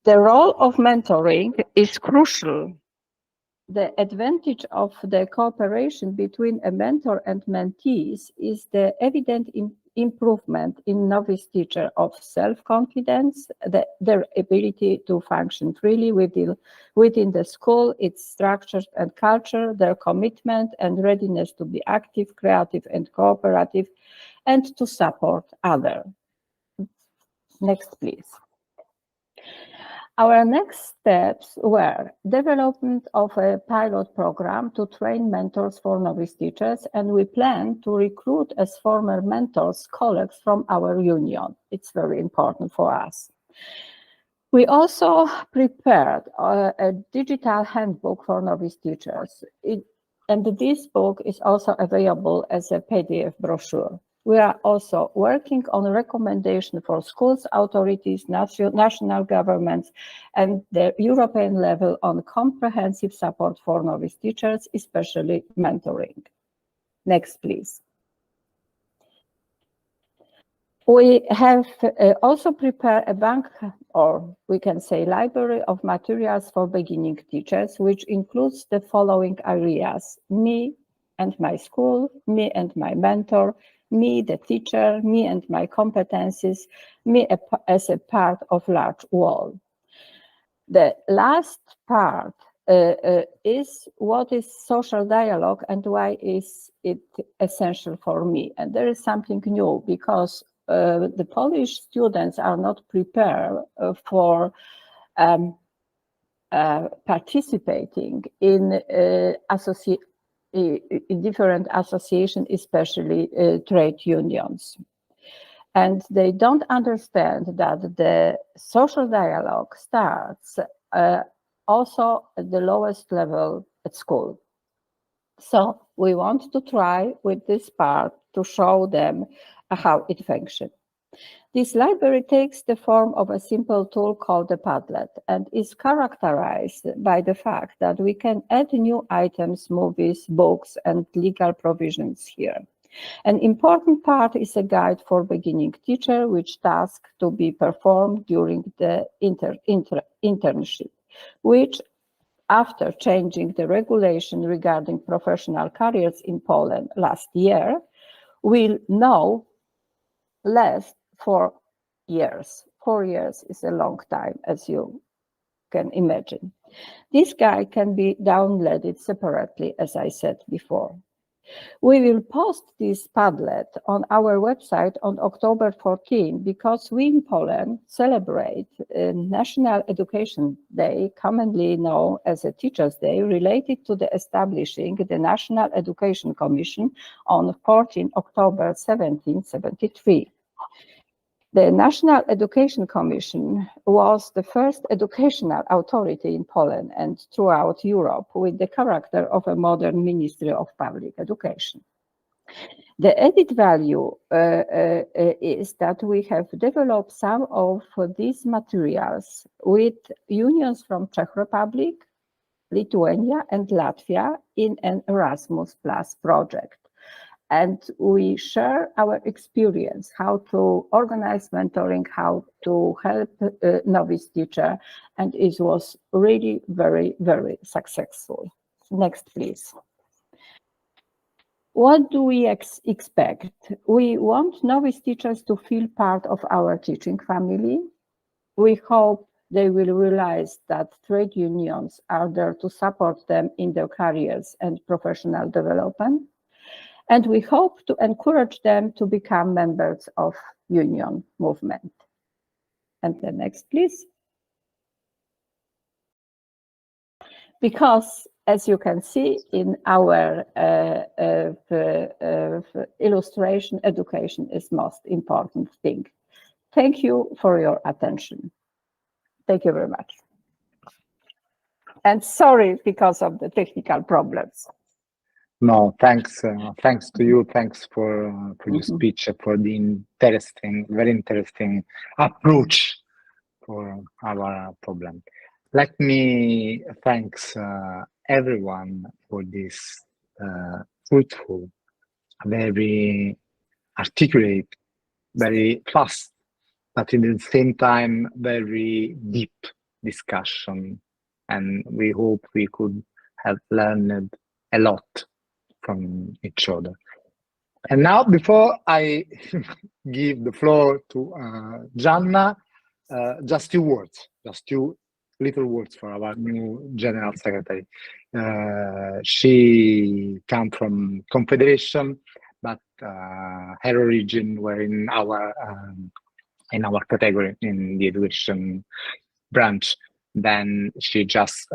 The role of mentoring is crucial. The advantage of the cooperation between a mentor and mentees is the evident improvement in novice teacher of self-confidence, their ability to function freely within the school, its structures and culture, their commitment and readiness to be active, creative, and cooperative, and to support others. Next, please. Our next steps were development of a pilot program to train mentors for novice teachers, and we plan to recruit as former mentors colleagues from our union. It's very important for us. We also prepared a digital handbook for novice teachers, and this book is also available as a PDF brochure. We are also working on a recommendation for schools, authorities, national governments, and the European level on comprehensive support for novice teachers, especially mentoring. Next, please. We have also prepared a bank, or we can say library of materials for beginning teachers, which includes the following areas: me and my school, me and my mentor, me, the teacher, me and my competencies, me as a part of large whole. The last part is what is social dialogue and why is it essential for me. And there is something new, because the Polish students are not prepared for participating in different associations, especially trade unions. And they don't understand that the social dialogue starts also at the lowest level at school. So we want to try with this part to show them how it functions. This library takes the form of a simple tool called a Padlet and is characterized by the fact that we can add new items, movies, books, and legal provisions here. An important part is a guide for beginning teacher, which task to be performed during the internship, which, after changing the regulation regarding professional careers in Poland last year, will now last for years. 4 years is a long time, as you can imagine. This guide can be downloaded separately, as I said before. We will post this Padlet on our website on October 14 because we in Poland celebrate National Education Day, commonly known as a Teachers' Day, related to the establishing the National Education Commission on 14 October 1773. The National Education Commission was the first educational authority in Poland and throughout Europe with the character of a modern Ministry of Public Education. The added value is that we have developed some of these materials with unions from Czech Republic, Lithuania, and Latvia in an Erasmus Plus project. And we share our experience, how to organize mentoring, how to help novice teacher, and it was really very, very successful. Next, please. What do we expect? We want novice teachers to feel part of our teaching family. We hope they will realize that trade unions are there to support them in their careers and professional development. And we hope to encourage them to become members of union movement. And the next, please. Because, as you can see in our illustration, education is most important thing. Thank you for your attention. Thank you very much. And sorry because of the technical problems. No, thanks. Thanks to you. Thanks for your speech, for the very interesting approach for our problem. Let me thanks everyone for this fruitful, very articulate, very fast, but at the same time very deep discussion. And we hope we could have learned a lot from each other. And now, before I give the floor to Gianna, just two little words for our new General Secretary. She come from Confederation, but her origin were in our category, in the education branch. Then she just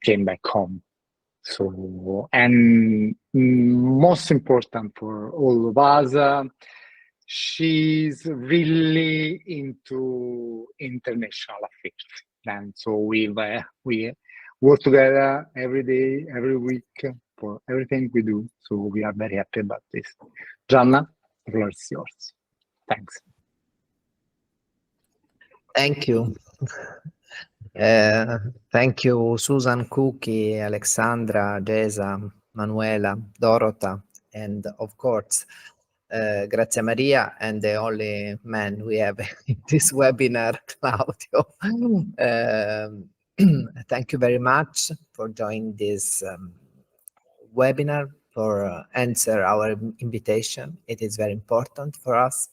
came back home. So, and most important for all of us, she's really into international affairs. And so we work together every day, every week for everything we do. So we are very happy about this. Gianna, the floor is yours. Thanks. Thank you. Thank you, Susan, Cookie, Alexandra, Gesa, Manuela, Dorota, and of course, Grazia Maria, and the only man we have in this webinar, Claudio. Thank you very much for joining this webinar, for answer our invitation. It is very important for us.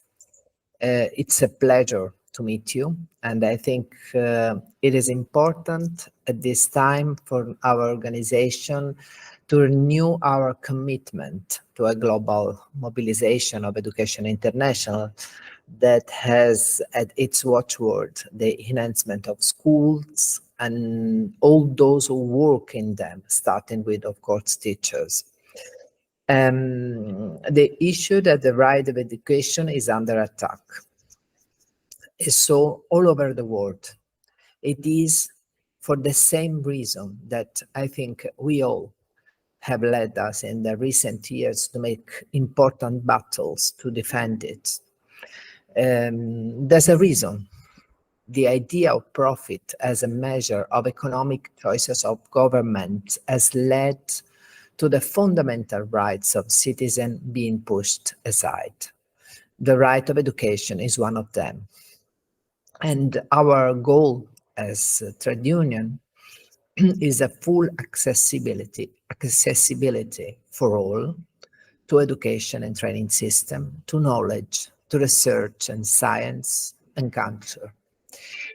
It's a pleasure to meet you, and I think it is important at this time for our organization to renew our commitment to a global mobilization of Education International that has at its watchword the enhancement of schools and all those who work in them, starting with, of course, teachers. The issue that the right of education is under attack. So all over the world, it is for the same reason that I think we all have led us in the recent years to make important battles to defend it. There's a reason. The idea of profit as a measure of economic choices of government has led to the fundamental rights of citizens being pushed aside. The right of education is one of them. And our goal as a trade union is a full accessibility for all to education and training system, to knowledge, to research and science and culture.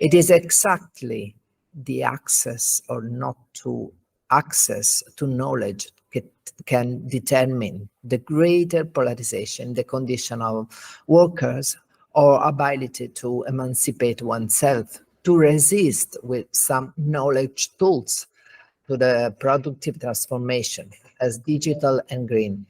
It is exactly the access or not to access to knowledge can determine the greater polarization, the condition of workers, or ability to emancipate oneself, to resist with some knowledge tools to the productive transformation as digital and green.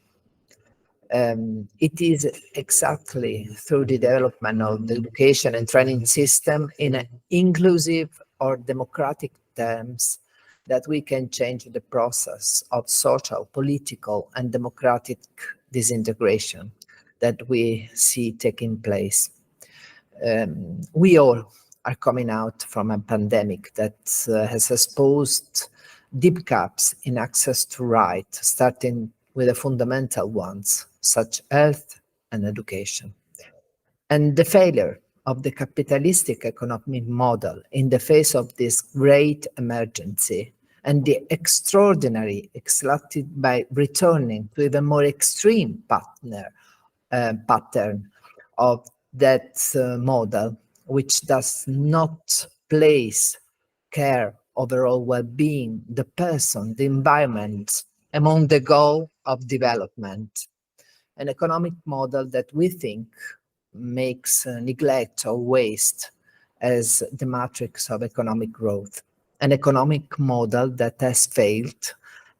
It is exactly through the development of the education and training system in an inclusive or democratic terms that we can change the process of social, political, and democratic disintegration that we see taking place. We all are coming out from a pandemic that has exposed deep gaps in access to rights, starting with the fundamental ones, such health and education. And the failure of the capitalistic economic model in the face of this great emergency and the extraordinary extracted by returning to even more extreme pattern of that model, which does not place care, overall well-being, the person, the environment, among the goal of development. An economic model that we think makes neglect or waste as the matrix of economic growth. An economic model that has failed,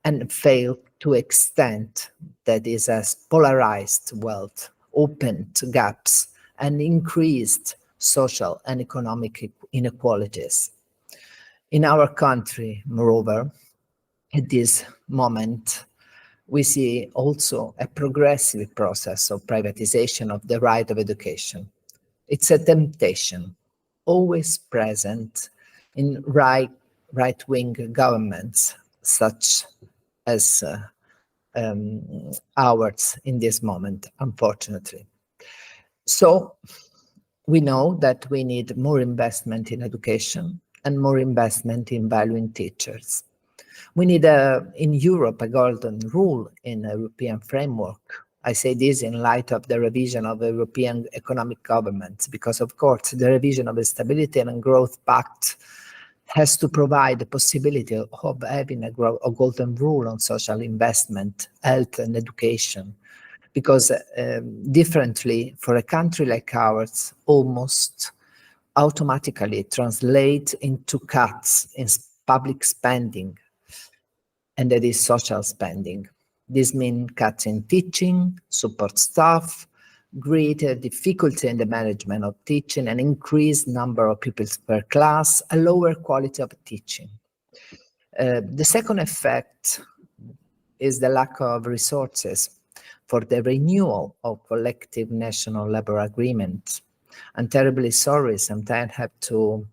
and failed to extent that is as polarized wealth, opened gaps, and increased social and economic inequalities. In our country, moreover, at this moment, we see also a progressive process of privatization of the right of education. It's a temptation, always present in right-wing governments, such as ours in this moment, unfortunately. So we know that we need more investment in education and more investment in valuing teachers. We need, in Europe, a golden rule in a European framework. I say this in light of the revision of the European economic governance, because of course the revision of the Stability and Growth Pact has to provide the possibility of having a golden rule on social investment, health and education, because differently for a country like ours, almost automatically translate into cuts in public spending, and that is social spending. This means cuts in teaching, support staff, greater difficulty in the management of teaching, an increased number of pupils per class, a lower quality of teaching. The second effect is the lack of resources for the renewal of collective national labor agreements. I'm terribly sorry, sometimes I have to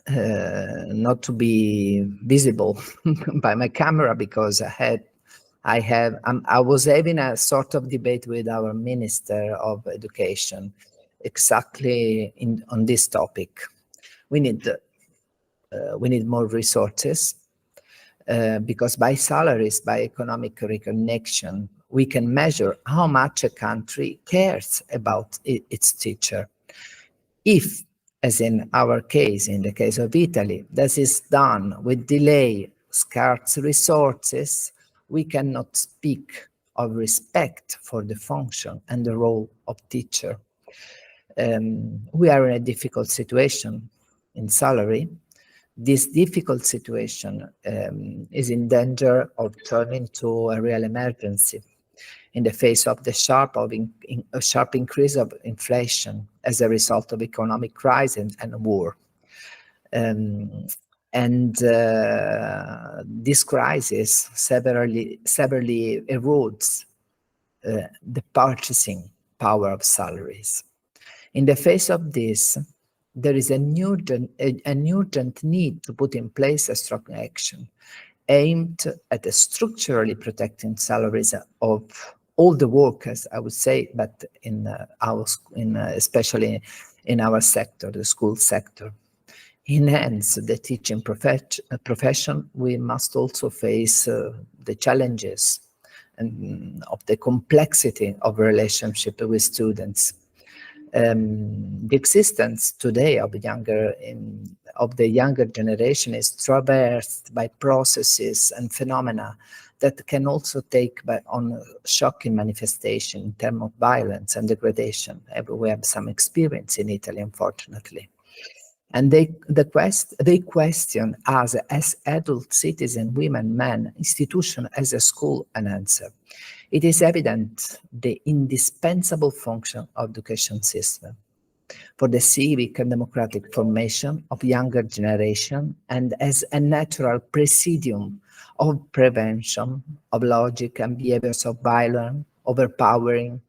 not to be visible by my camera, because I was having a sort of debate with our Minister of Education exactly on this topic. We need more resources because by salaries, by economic recognition, we can measure how much a country cares about its teacher. If, as in our case, in the case of Italy, this is done with delay, scarce resources, we cannot speak of respect for the function and the role of teacher. We are in a difficult situation in salary. This difficult situation is in danger of turning to a real emergency in the face of the sharp increase of inflation as a result of economic crisis and war. This crisis severely erodes the purchasing power of salaries. In the face of this, there is an urgent need to put in place a strong action aimed at structurally protecting salaries of all the workers, I would say, but especially in our sector, the school sector. Enhance the teaching profession, we must also face the challenges and of the complexity of relationship with students. The existence today of the younger generation is traversed by processes and phenomena that can also take on shocking manifestation in terms of violence and degradation. We have some experience in Italy, unfortunately. And they question us as adult citizens, women, men, institution as a school, an answer. It is evident the indispensable function of the education system for the civic and democratic formation of younger generation, and as a natural presidium of prevention of logic and behaviors of violence, overpowering,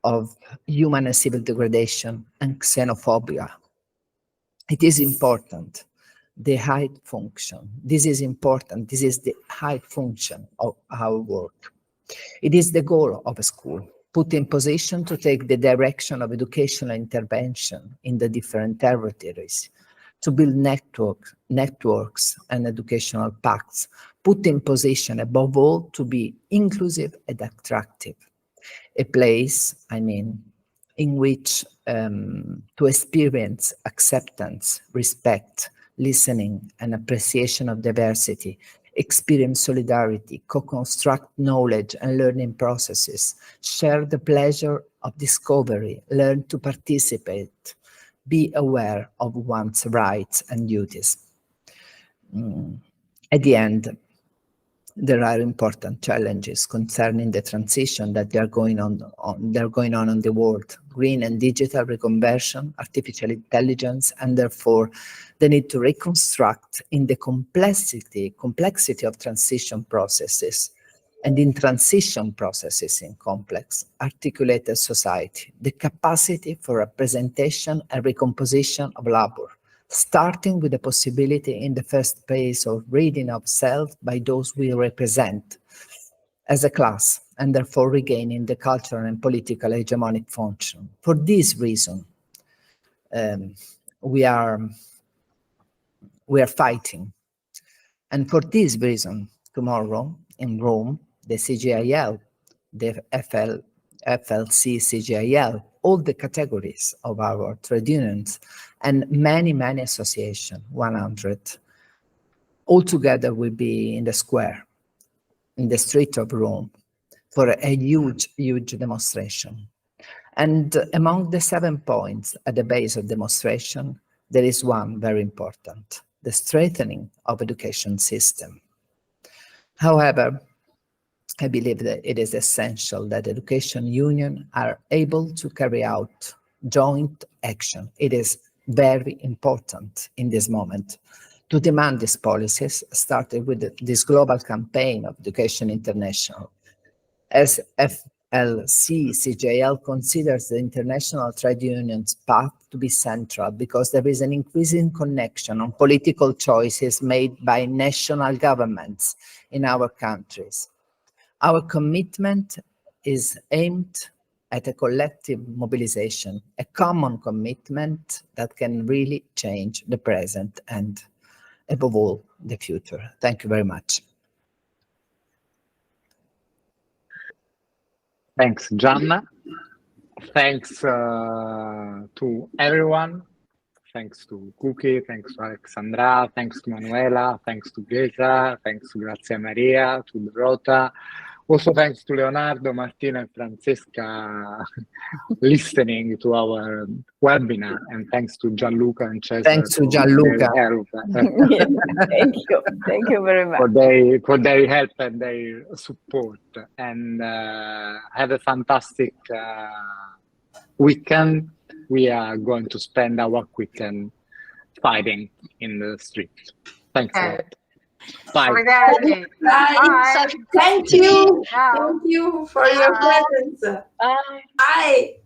of human and civil degradation and xenophobia. It is important, the high function. This is important. This is the high function of our work. It is the goal of a school, put in position to take the direction of educational intervention in the different territories, to build networks and educational pacts, put in position above all to be inclusive and attractive. A place, in which to experience acceptance, respect, listening, and appreciation of diversity, experience solidarity, co-construct knowledge and learning processes, share the pleasure of discovery, learn to participate, be aware of one's rights and duties. At the end, there are important challenges concerning the transition that they're going on in the world: green and digital reconversion, artificial intelligence, and therefore the need to reconstruct in the complexity of transition processes, and in transition processes in complex, articulated society, the capacity for representation and recomposition of labor, starting with the possibility in the first phase of reading of self by those we represent as a class, and therefore regaining the cultural and political hegemonic function. For this reason, we are fighting. And for this reason, tomorrow in Rome, the CGIL, the FLC CGIL, all the categories of our trade unions, and many associations, 100, all together will be in the square, in the street of Rome, for a huge demonstration. And among the 7 points at the base of demonstration, there is one very important: the strengthening of education system. However, I believe that it is essential that education unions are able to carry out joint action. It is very important in this moment to demand these policies, starting with this global campaign of Education International. As FLC CGIL considers the international trade union's path to be central because there is an increasing connection on political choices made by national governments in our countries. Our commitment is aimed at a collective mobilization, a common commitment that can really change the present and, above all, the future. Thank you very much. Thanks, Gianna. Thanks to everyone. Thanks to Cookie, thanks to Alexandra, thanks to Manuela, thanks to Greta, thanks to Grazia Maria, to Dorota. Also thanks to Leonardo, Martina, and Francesca listening to our webinar, and thanks to Gianluca and Cesare. Thanks to Gianluca. Thank you very much for their help and their support. And have a fantastic weekend. We are going to spend our weekend fighting in the street. Thanks a lot. Bye. Bye. Thank you. Thank you for your presence. Bye. Bye.